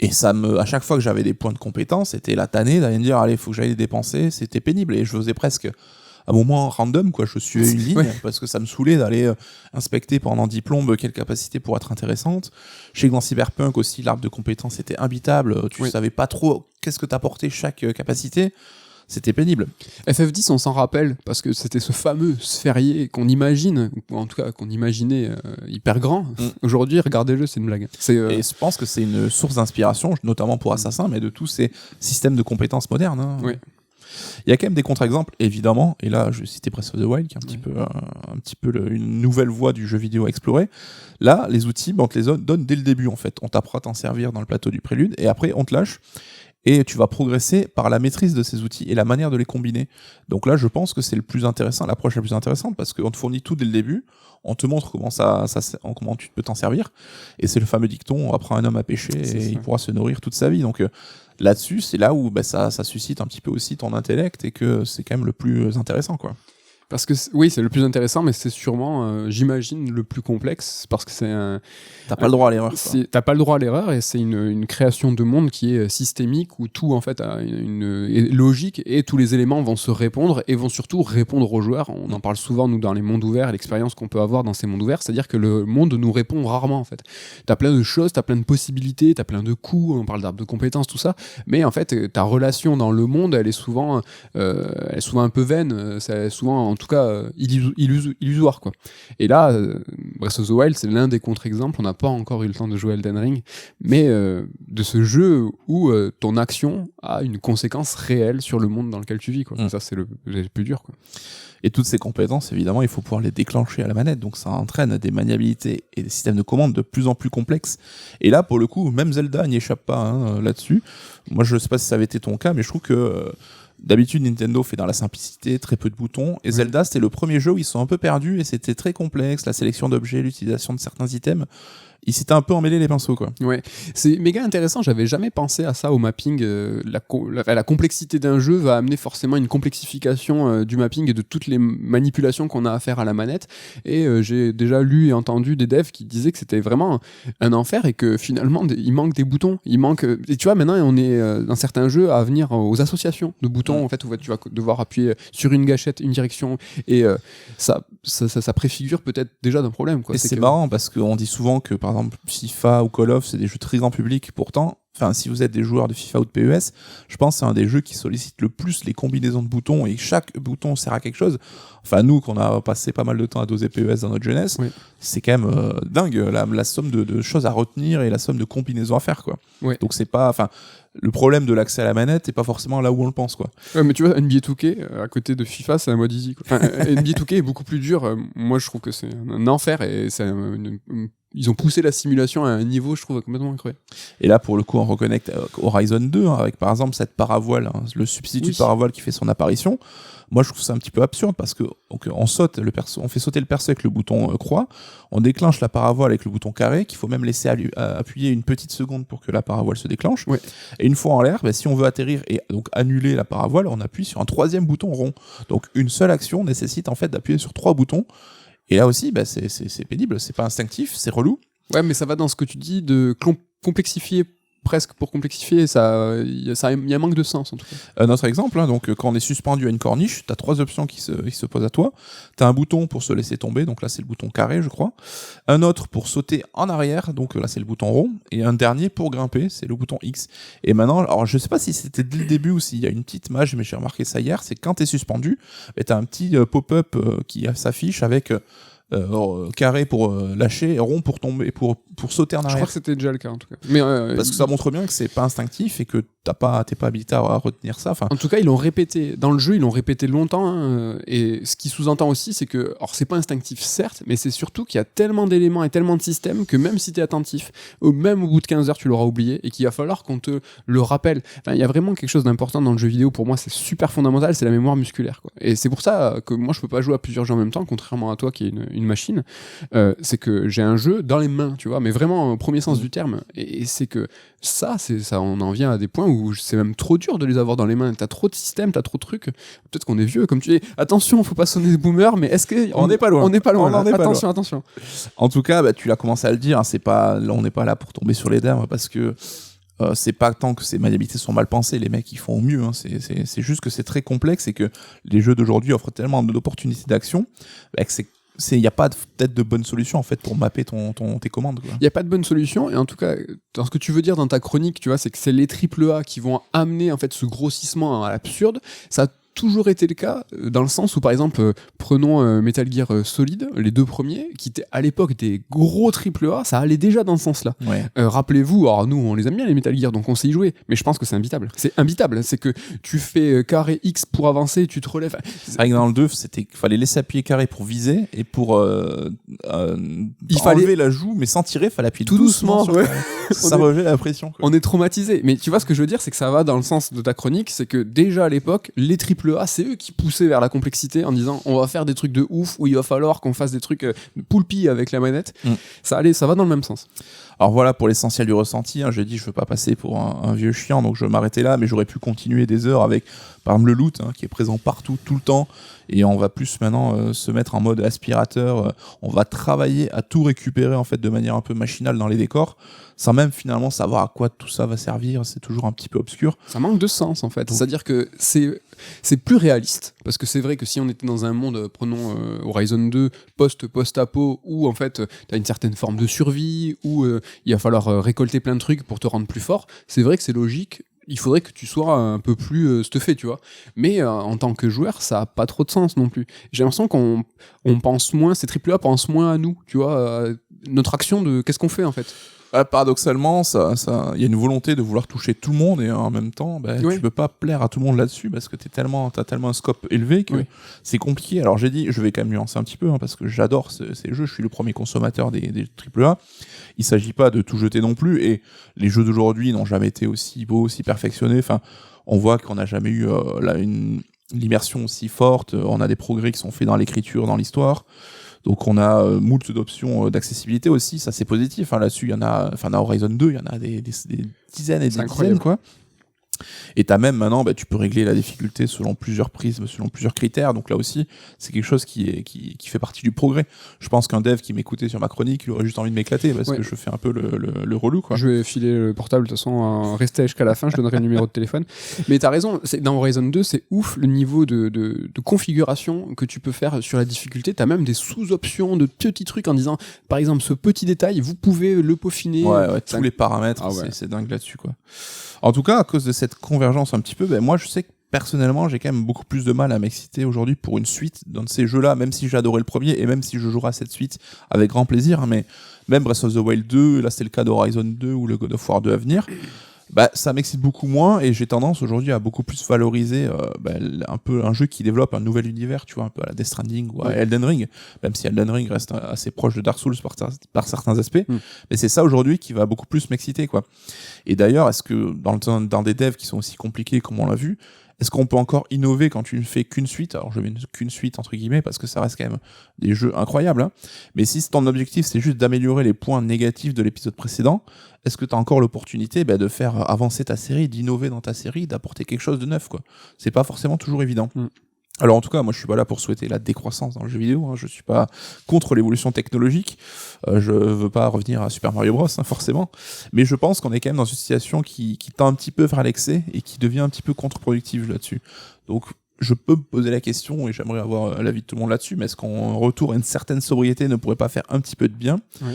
Et à chaque fois que j'avais des points de compétence, c'était la tannée d'aller me dire, allez, faut que j'aille les dépenser, c'était pénible. Et je faisais presque, à un moment random, quoi, je suivais une ligne, Ouais. parce que ça me saoulait d'aller inspecter pendant 10 plombes quelle capacité pourrait être intéressante. Je sais que dans Cyberpunk aussi, l'arbre de compétences était imbitable, tu savais pas trop qu'est-ce que t'apportait chaque capacité. C'était pénible. FF10, on s'en rappelle, parce que c'était ce fameux sphérié qu'on imagine, ou en tout cas qu'on imaginait hyper grand. Aujourd'hui, regardez-le, c'est une blague. Et je pense que c'est une source d'inspiration, notamment pour Assassin, mais de tous ces systèmes de compétences modernes. Hein. Oui. Il y a quand même des contre-exemples, évidemment, et là, je citais Breath of the Wild, qui est un petit peu une nouvelle voie du jeu vidéo à explorer. Là, les outils, on te les donne dès le début, en fait. On t'apprend à t'en servir dans le plateau du prélude, et après, on te lâche. Et tu vas progresser par la maîtrise de ces outils et la manière de les combiner. Donc là, je pense que c'est l'approche la plus intéressante, parce qu'on te fournit tout dès le début, on te montre comment tu peux t'en servir, et c'est le fameux dicton, apprends un homme à pêcher et il pourra se nourrir toute sa vie. Donc là-dessus, c'est là où ça suscite un petit peu aussi ton intellect, et que c'est quand même le plus intéressant, quoi. Parce que oui, c'est le plus intéressant, mais c'est sûrement, j'imagine, le plus complexe, parce que c'est un... T'as pas le droit à l'erreur. T'as pas le droit à l'erreur, et c'est une création de monde qui est systémique, où tout en fait a est logique, et tous les éléments vont se répondre, et vont surtout répondre aux joueurs. On en parle souvent, nous, dans les mondes ouverts, l'expérience qu'on peut avoir dans ces mondes ouverts, c'est-à-dire que le monde nous répond rarement, en fait. T'as plein de choses, t'as plein de possibilités, t'as plein de coups, on parle d'arbres de compétences, tout ça, mais en fait, ta relation dans le monde, elle est souvent un peu vaine, c'est souvent, en tout cas, illusoire, quoi. Et là, Breath of the Wild, c'est l'un des contre-exemples. On n'a pas encore eu le temps de jouer Elden Ring, mais de ce jeu où ton action a une conséquence réelle sur le monde dans lequel tu vis, quoi. Ça, c'est le plus dur, quoi. Et toutes ces compétences, évidemment, il faut pouvoir les déclencher à la manette. Donc ça entraîne des maniabilités et des systèmes de commande de plus en plus complexes. Et là, pour le coup, même Zelda n'y échappe pas là-dessus. Moi, je ne sais pas si ça avait été ton cas, mais je trouve que d'habitude, Nintendo fait dans la simplicité, très peu de boutons. Et Zelda, c'était le premier jeu où ils sont un peu perdus et c'était très complexe. La sélection d'objets, l'utilisation de certains items. Il s'était un peu emmêlé les pinceaux, quoi. Ouais, c'est méga intéressant. J'avais jamais pensé à ça au mapping. La complexité d'un jeu va amener forcément une complexification du mapping et de toutes les manipulations qu'on a à faire à la manette. Et j'ai déjà lu et entendu des devs qui disaient que c'était vraiment un enfer, et que finalement il manque des boutons. Et tu vois, maintenant on est dans certains jeux à venir aux associations de boutons, en fait, où tu vas devoir appuyer sur une gâchette, une direction, et ça préfigure peut-être déjà d'un problème, quoi. Et c'est marrant parce qu'on dit souvent que par exemple FIFA ou Call of, c'est des jeux très grand public. Pourtant, si vous êtes des joueurs de FIFA ou de PES, je pense que c'est un des jeux qui sollicite le plus les combinaisons de boutons, et chaque bouton sert à quelque chose. Enfin, nous, qu'on a passé pas mal de temps à doser PES dans notre jeunesse, c'est quand même dingue la somme de choses à retenir et la somme de combinaisons à faire, quoi. Donc c'est pas... le problème de l'accès à la manette n'est pas forcément là où on le pense, quoi. Ouais, mais tu vois, NBA 2K, à côté de FIFA, c'est un mode easy, quoi. NBA 2K est beaucoup plus dur. Moi, je trouve que c'est un enfer, et ils ont poussé la simulation à un niveau, je trouve, complètement incroyable. Et là, pour le coup, on reconnecte Horizon 2, avec par exemple cette paravoile, le substitut de paravoile qui fait son apparition. Moi, je trouve ça un petit peu absurde, parce que on fait sauter le perso avec le bouton croix, on déclenche la paravoile avec le bouton carré, qu'il faut même laisser appuyer une petite seconde pour que la paravoile se déclenche. Et une fois en l'air, si on veut atterrir et donc annuler la paravoile, on appuie sur un troisième bouton rond. Donc une seule action nécessite en fait d'appuyer sur 3 boutons. Et là aussi, c'est pénible, c'est pas instinctif, c'est relou. Ouais, mais ça va dans ce que tu dis de complexifier presque pour complexifier, il y a un manque de sens en tout cas. Notre exemple, hein, donc quand on est suspendu à une corniche, tu as 3 options qui se posent à toi. Tu as un bouton pour se laisser tomber, donc là c'est le bouton carré je crois. Un autre pour sauter en arrière, donc là c'est le bouton rond. Et un dernier pour grimper, c'est le bouton X. Et maintenant, alors je sais pas si c'était dès le début ou s'il y a une petite image, mais j'ai remarqué ça hier, c'est quand tu es suspendu, tu as un petit pop-up qui s'affiche avec... carré pour lâcher, rond pour tomber, pour sauter en arrière. Je crois que c'était déjà le cas en tout cas. Mais parce que ça montre bien que c'est pas instinctif et que t'es pas habilité à retenir ça. En tout cas, ils l'ont répété dans le jeu, ils l'ont répété longtemps. Hein, et ce qui sous-entend aussi, c'est que, alors c'est pas instinctif certes, mais c'est surtout qu'il y a tellement d'éléments et tellement de systèmes que même si t'es attentif, même au bout de 15 heures, tu l'auras oublié et qu'il va falloir qu'on te le rappelle. Enfin, il y a vraiment quelque chose d'important dans le jeu vidéo. Pour moi, c'est super fondamental, c'est la mémoire musculaire. Quoi. Et c'est pour ça que moi, je peux pas jouer à plusieurs jeux en même temps, contrairement à toi qui est une machine. C'est que j'ai un jeu dans les mains, tu vois, mais vraiment au premier sens du terme. Et c'est que ça, on en vient à des points où c'est même trop dur de les avoir dans les mains. T'as trop de systèmes, t'as trop de trucs. Peut-être qu'on est vieux, comme tu dis. Attention, faut pas sonner des boomers, mais est-ce que on n'est pas loin. On n'est pas loin. Attention, attention. En tout cas, tu l'as commencé à le dire. Hein, on n'est pas là pour tomber sur les nerfs parce que c'est pas tant que ces maniabilités sont mal pensées, les mecs ils font au mieux. Hein, c'est juste que c'est très complexe et que les jeux d'aujourd'hui offrent tellement d'opportunités d'action que il n'y a pas peut-être de bonne solution en fait pour mapper tes commandes. Il n'y a pas de bonne solution et en tout cas, dans ce que tu veux dire dans ta chronique, tu vois, c'est que c'est les AAA qui vont amener en fait ce grossissement à l'absurde. Ça a toujours été le cas dans le sens où par exemple prenons Metal Gear Solid, les 2 premiers qui étaient à l'époque des gros AAA, ça allait déjà dans ce sens-là. Ouais. Rappelez-vous, alors nous on les aime bien les Metal Gear donc on sait y jouer, mais je pense que c'est imbitable, c'est que tu fais carré X pour avancer, tu te relèves. Dans le 2, fallait laisser appuyer carré pour viser et pour il fallait enlever la joue mais sans tirer, fallait appuyer tout doucement ouais. Ça relevait la pression. On est traumatisé, mais tu vois ce que je veux dire, c'est que ça va dans le sens de ta chronique, c'est que déjà à l'époque les AAA c'est eux qui poussaient vers la complexité en disant on va faire des trucs de ouf où il va falloir qu'on fasse des trucs poulpi avec la manette. Ça va dans le même sens. Alors voilà pour l'essentiel du ressenti, hein. J'ai dit je veux pas passer pour un vieux chiant donc je vais m'arrêter là, mais j'aurais pu continuer des heures avec par exemple le loot qui est présent partout tout le temps et on va plus maintenant se mettre en mode aspirateur, on va travailler à tout récupérer en fait de manière un peu machinale dans les décors sans même finalement savoir à quoi tout ça va servir, c'est toujours un petit peu obscur. Ça manque de sens en fait, c'est-à-dire que c'est plus réaliste parce que c'est vrai que si on était dans un monde, prenons Horizon 2 post-apo où en fait t'as une certaine forme de survie où il va falloir récolter plein de trucs pour te rendre plus fort, c'est vrai que c'est logique. Il faudrait que tu sois un peu plus stuffé, tu vois. Mais en tant que joueur, ça a pas trop de sens non plus. J'ai l'impression qu'on pense moins, ces AAA pensent moins à nous, tu vois, notre action de qu'est-ce qu'on fait en fait. Paradoxalement, il y a une volonté de vouloir toucher tout le monde et en même temps, tu peux pas plaire à tout le monde là-dessus parce que t'as tellement un scope élevé que c'est compliqué. Alors j'ai dit, je vais quand même nuancer un petit peu parce que j'adore ces jeux, je suis le premier consommateur des AAA. Il s'agit pas de tout jeter non plus et les jeux d'aujourd'hui n'ont jamais été aussi beaux, aussi perfectionnés. Enfin, on voit qu'on n'a jamais eu l'immersion aussi forte. On a des progrès qui sont faits dans l'écriture, dans l'histoire. Donc on a moult d'options d'accessibilité aussi, ça c'est positif. Hein, là-dessus, il y en a, dans Horizon 2, il y en a des dizaines et des dizaines, quoi. Et t'as même maintenant, tu peux régler la difficulté selon plusieurs prismes, selon plusieurs critères. Donc là aussi, c'est quelque chose qui fait partie du progrès. Je pense qu'un dev qui m'écoutait sur ma chronique, il aurait juste envie de m'éclater parce que je fais un peu le relou, quoi. Je vais filer le portable, de toute façon, rester jusqu'à la fin, je donnerai le numéro de téléphone. Mais t'as raison, dans Horizon 2, c'est ouf le niveau de configuration que tu peux faire sur la difficulté. T'as même des sous-options de petits trucs en disant, par exemple, ce petit détail, vous pouvez le peaufiner. Ouais, tous les paramètres, c'est dingue là-dessus, quoi. En tout cas, à cause de cette convergence un petit peu, moi je sais que personnellement j'ai quand même beaucoup plus de mal à m'exciter aujourd'hui pour une suite dans ces jeux-là, même si j'ai adoré le premier et même si je jouerai à cette suite avec grand plaisir, mais même Breath of the Wild 2, là c'est le cas d'Horizon 2 ou le God of War 2 à venir, ça m'excite beaucoup moins et j'ai tendance aujourd'hui à beaucoup plus valoriser un peu un jeu qui développe un nouvel univers, tu vois, un peu à la Death Stranding ou à Elden Ring, même si Elden Ring reste assez proche de Dark Souls par certains aspects, mais c'est ça aujourd'hui qui va beaucoup plus m'exciter, quoi. Et d'ailleurs, est-ce que dans des devs qui sont aussi compliqués comme on l'a vu, est-ce qu'on peut encore innover quand tu ne fais qu'une suite? Alors je mets qu'une suite entre guillemets parce que ça reste quand même des jeux incroyables, hein. Mais si ton objectif c'est juste d'améliorer les points négatifs de l'épisode précédent, est-ce que tu as encore l'opportunité de faire avancer ta série, d'innover dans ta série, d'apporter quelque chose de neuf, quoi? C'est pas forcément toujours évident. Alors en tout cas, moi je suis pas là pour souhaiter la décroissance dans le jeu vidéo, hein. Je suis pas contre l'évolution technologique, je veux pas revenir à Super Mario Bros, hein, forcément, mais je pense qu'on est quand même dans une situation qui tend un petit peu vers l'excès et qui devient un petit peu contre-productive là-dessus. Donc je peux me poser la question, et j'aimerais avoir l'avis de tout le monde là-dessus, mais est-ce qu'un retour à une certaine sobriété ne pourrait pas faire un petit peu de bien ? Oui.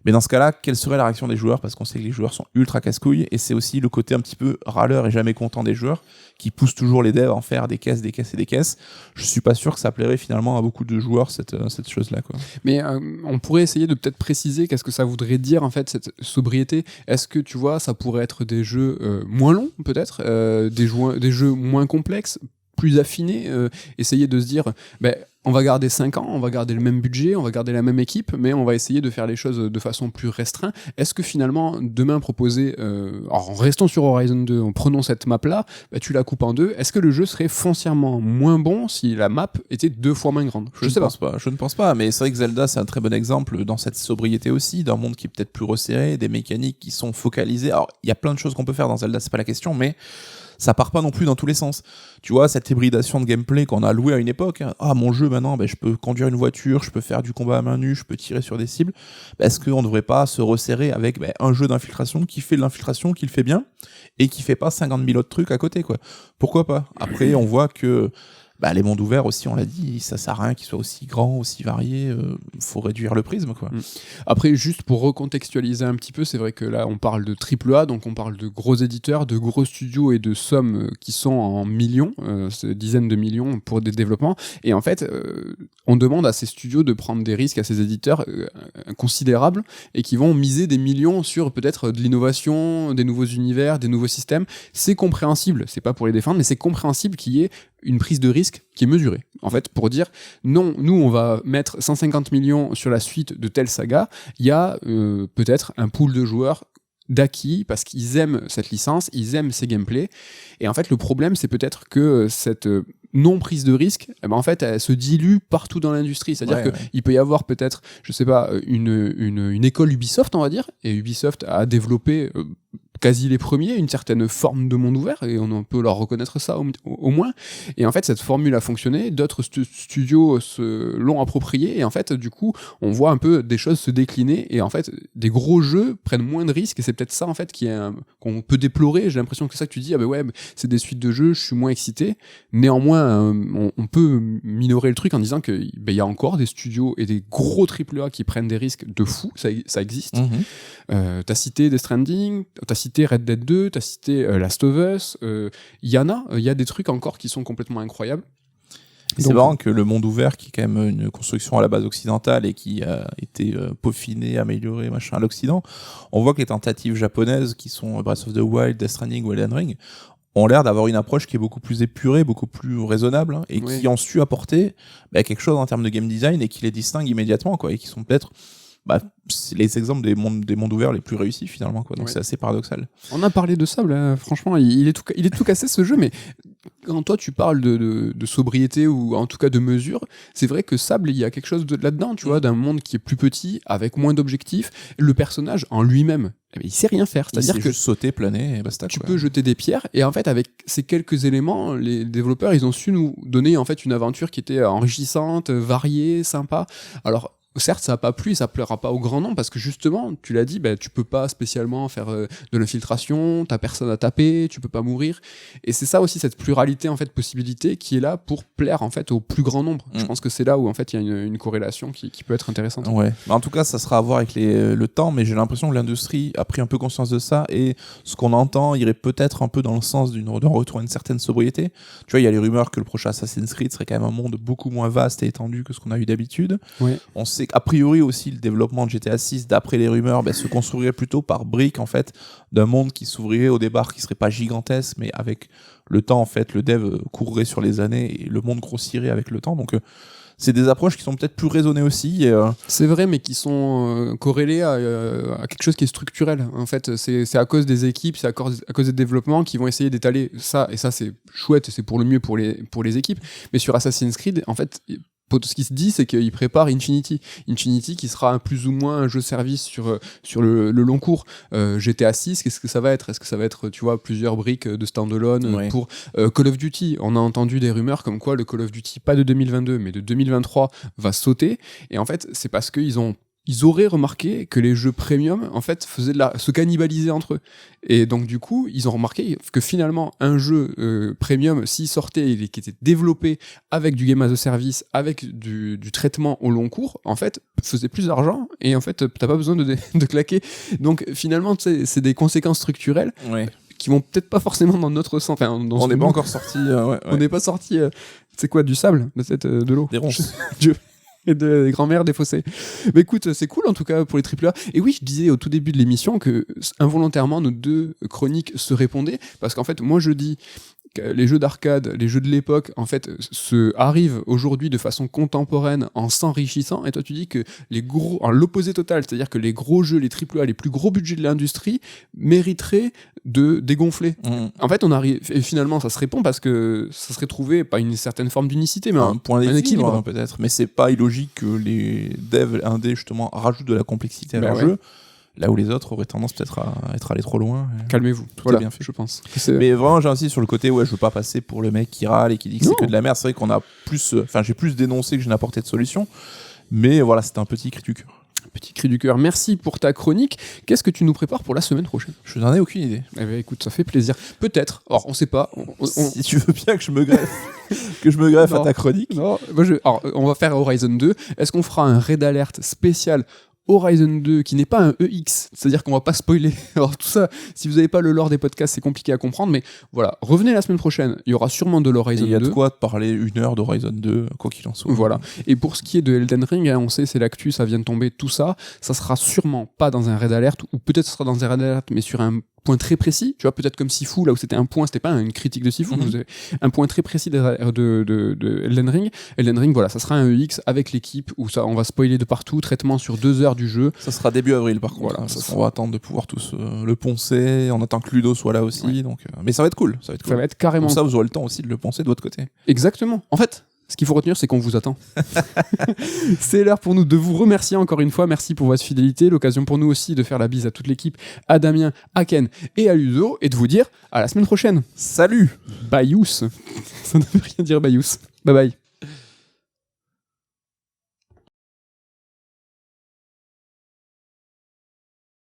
Mais dans ce cas-là, quelle serait la réaction des joueurs ? Parce qu'on sait que les joueurs sont ultra casse-couilles, et c'est aussi le côté un petit peu râleur et jamais content des joueurs, qui pousse toujours les devs à en faire des caisses, des caisses et des caisses. Je suis pas sûr que ça plairait finalement à beaucoup de joueurs, cette chose-là, quoi. Mais on pourrait essayer de peut-être préciser qu'est-ce que ça voudrait dire, en fait, cette sobriété. Est-ce que, tu vois, ça pourrait être des jeux moins longs, peut-être, des jeux moins complexes, plus affinés, essayer de se dire, on va garder 5 ans, on va garder le même budget, on va garder la même équipe, mais on va essayer de faire les choses de façon plus restreinte. Est-ce que finalement, demain proposer, en restant sur Horizon 2, en prenant cette map-là, tu la coupes en deux, est-ce que le jeu serait foncièrement moins bon si la map était 2 fois moins grande ? Je ne pense pas, mais c'est vrai que Zelda, c'est un très bon exemple dans cette sobriété aussi, d'un monde qui est peut-être plus resserré, des mécaniques qui sont focalisées. Alors, il y a plein de choses qu'on peut faire dans Zelda, c'est pas la question, mais ça part pas non plus dans tous les sens. Tu vois, cette hybridation de gameplay qu'on a loué à une époque, hein. Ah, mon jeu maintenant, je peux conduire une voiture, je peux faire du combat à main nue, je peux tirer sur des cibles. Est-ce qu'on ne devrait pas se resserrer avec un jeu d'infiltration qui fait de l'infiltration, qui le fait bien, et qui fait pas 50 000 autres trucs à côté, quoi. Pourquoi pas ? Après, on voit que les mondes ouverts aussi, on l'a dit, ça sert à rien qu'ils soient aussi grands, aussi variés. Faut réduire le prisme, quoi. Après, juste pour recontextualiser un petit peu, c'est vrai que là, on parle de AAA, donc on parle de gros éditeurs, de gros studios et de sommes qui sont en millions, dizaines de millions pour des développements. Et en fait, on demande à ces studios de prendre des risques, à ces éditeurs considérables, et qui vont miser des millions sur peut-être de l'innovation, des nouveaux univers, des nouveaux systèmes. C'est compréhensible, c'est pas pour les défendre, mais c'est compréhensible qu'il y ait une prise de risque qui est mesurée. En fait, pour dire, non, nous, on va mettre 150 millions sur la suite de telle saga, il y a peut-être un pool de joueurs d'acquis parce qu'ils aiment cette licence, ils aiment ces gameplays. Et en fait, le problème, c'est peut-être que cette non prise de risque, en fait, elle se dilue partout dans l'industrie. C'est-à-dire qu'il peut y avoir peut-être, je sais pas, une école Ubisoft, on va dire, et Ubisoft a développé quasi les premiers, une certaine forme de monde ouvert, et on peut leur reconnaître ça au moins. Et en fait, cette formule a fonctionné, d'autres studios se l'ont approprié, et en fait, du coup, on voit un peu des choses se décliner, et en fait, des gros jeux prennent moins de risques, et c'est peut-être ça, en fait, qu'on peut déplorer. J'ai l'impression que c'est ça que tu dis, c'est des suites de jeux, je suis moins excité. Néanmoins, on peut minorer le truc en disant qu'il y a encore des studios et des gros AAA qui prennent des risques de fou, ça existe. T'as cité Death Stranding, t'as cité Red Dead 2, t'as cité Last of Us, il y a des trucs encore qui sont complètement incroyables. C'est marrant que le monde ouvert, qui est quand même une construction à la base occidentale et qui a été peaufinée, améliorée, machin, à l'Occident, on voit que les tentatives japonaises, qui sont Breath of the Wild, Death Stranding ou Elden Ring, ont l'air d'avoir une approche qui est beaucoup plus épurée, beaucoup plus raisonnable, hein, et qui ont su apporter quelque chose en termes de game design et qui les distingue immédiatement, quoi, et qui sont peut-être c'est les exemples des mondes ouverts les plus réussis finalement, quoi. Donc c'est assez paradoxal. On a parlé de ça, là. Franchement, il est tout cassé ce jeu, mais quand toi tu parles de sobriété ou en tout cas de mesure, c'est vrai que Sable, il y a quelque chose là-dedans, tu vois, d'un monde qui est plus petit, avec moins d'objectifs. Le personnage en lui-même, il sait rien faire. C'est-à-dire que sauter, planer et basta. Tu peux jeter des pierres, et en fait avec ces quelques éléments, les développeurs ils ont su nous donner en fait une aventure qui était enrichissante, variée, sympa. Alors certes, ça n'a pas plu et ça plaira pas au grand nombre parce que justement, tu l'as dit, tu peux pas spécialement faire de l'infiltration, t'as personne à taper, tu peux pas mourir. Et c'est ça aussi, cette pluralité en fait, possibilité qui est là pour plaire en fait au plus grand nombre. Je pense que c'est là où en fait il y a une corrélation qui peut être intéressante. Ouais. En tout cas, ça sera à voir avec le temps, mais j'ai l'impression que l'industrie a pris un peu conscience de ça et ce qu'on entend irait peut-être un peu dans le sens d'un retour à une certaine sobriété. Tu vois, il y a les rumeurs que le prochain Assassin's Creed serait quand même un monde beaucoup moins vaste et étendu que ce qu'on a eu d'habitude. Ouais. On sait a priori aussi le développement de GTA 6 d'après les rumeurs se construirait plutôt par briques en fait d'un monde qui s'ouvrirait au départ, qui serait pas gigantesque, mais avec le temps en fait le dev courrait sur les années et le monde grossirait avec le temps. Donc c'est des approches qui sont peut-être plus raisonnées aussi. C'est vrai, mais qui sont corrélées à quelque chose qui est structurel. En fait, c'est à cause des équipes, c'est à cause des développements qui vont essayer d'étaler ça. Et ça, c'est chouette, et c'est pour le mieux pour les équipes. Mais sur Assassin's Creed, en fait, ce qui se dit, c'est qu'il prépare Infinity qui sera plus ou moins un jeu service sur le long cours. GTA 6, qu'est-ce que ça va être? Est-ce que ça va être, tu vois, plusieurs briques de standalone pour Call of Duty? On a entendu des rumeurs comme quoi le Call of Duty, pas de 2022, mais de 2023, va sauter. Et en fait, c'est parce qu'ils auraient remarqué que les jeux premium, en fait, se cannibaliser entre eux. Et donc, du coup, ils ont remarqué que finalement, un jeu premium, s'il sortait et qui était développé avec du game as a service, avec du traitement au long cours, en fait, faisait plus d'argent et en fait, t'as pas besoin de claquer. Donc, finalement, c'est des conséquences structurelles. Qui vont peut-être pas forcément dans notre sens. Enfin, on n'est pas encore sorti. On n'est pas sorti. C'est quoi, du sable, de l'eau, des ronces. Dieu. Et des grands-mères défaussées. Mais écoute, c'est cool en tout cas pour les AAA. Et oui, je disais au tout début de l'émission que involontairement nos deux chroniques se répondaient, parce qu'en fait, moi je dis que les jeux d'arcade, les jeux de l'époque, en fait, arrivent aujourd'hui de façon contemporaine en s'enrichissant, et toi tu dis que l'opposé total, c'est-à-dire que les gros jeux, les AAA, les plus gros budgets de l'industrie mériteraient de dégonfler. En fait, on arrive, et finalement ça se répond parce que ça serait trouvé pas une certaine forme d'unicité, mais un point d'équilibre peut-être, mais c'est pas illogique que les devs indés justement rajoutent de la complexité à leur jeu. Là où les autres auraient tendance peut-être à être allés trop loin. Calmez-vous, voilà, bien fait, je pense. Mais vraiment, j'insiste sur le côté, je veux pas passer pour le mec qui râle et qui dit que c'est que de la merde. C'est vrai qu'on a j'ai plus dénoncé que je n'ai apporté de solution. Mais voilà, c'était un petit cri du cœur. Petit cri du cœur. Merci pour ta chronique. Qu'est-ce que tu nous prépares pour la semaine prochaine? Je n'en ai aucune idée. Eh bien, écoute, ça fait plaisir. Peut-être. Or, on sait pas. Si tu veux bien que je me greffe, à ta chronique. Non. Alors, on va faire Horizon 2. Est-ce qu'on fera un raid alert spécial Horizon 2 qui n'est pas un EX, c'est-à-dire qu'on va pas spoiler. Alors tout ça, si vous n'avez pas le lore des podcasts, c'est compliqué à comprendre, mais voilà, revenez la semaine prochaine, il y aura sûrement de l'Horizon 2. Il y a de quoi te parler 1 heure d'Horizon 2, quoi qu'il en soit. Voilà, et pour ce qui est de Elden Ring, on sait, c'est l'actu, ça vient de tomber, tout ça, ça sera sûrement pas dans un raid alert, ou peut-être ce sera dans un raid alert, mais sur un point très précis, tu vois, peut-être comme Sifu, là où c'était un point, c'était pas une critique de Sifu, un point très précis de Elden Ring. Elden Ring, voilà, ça sera un EX avec l'équipe, où ça, on va spoiler de partout, traitement sur 2 heures du jeu. Ça sera début avril par contre, voilà, on va attendre de pouvoir tous le poncer, on attend que Ludo soit là aussi, donc, mais ça va être cool. Ça va être carrément... Comme ça, vous aurez le temps aussi de le poncer de votre côté. Exactement, en fait... Ce qu'il faut retenir, c'est qu'on vous attend. C'est l'heure pour nous de vous remercier encore une fois. Merci pour votre fidélité. L'occasion pour nous aussi de faire la bise à toute l'équipe, à Damien, à Ken et à Ludo, et de vous dire à la semaine prochaine. Salut. Bayous. Ça ne veut rien dire Bayous. Bye bye.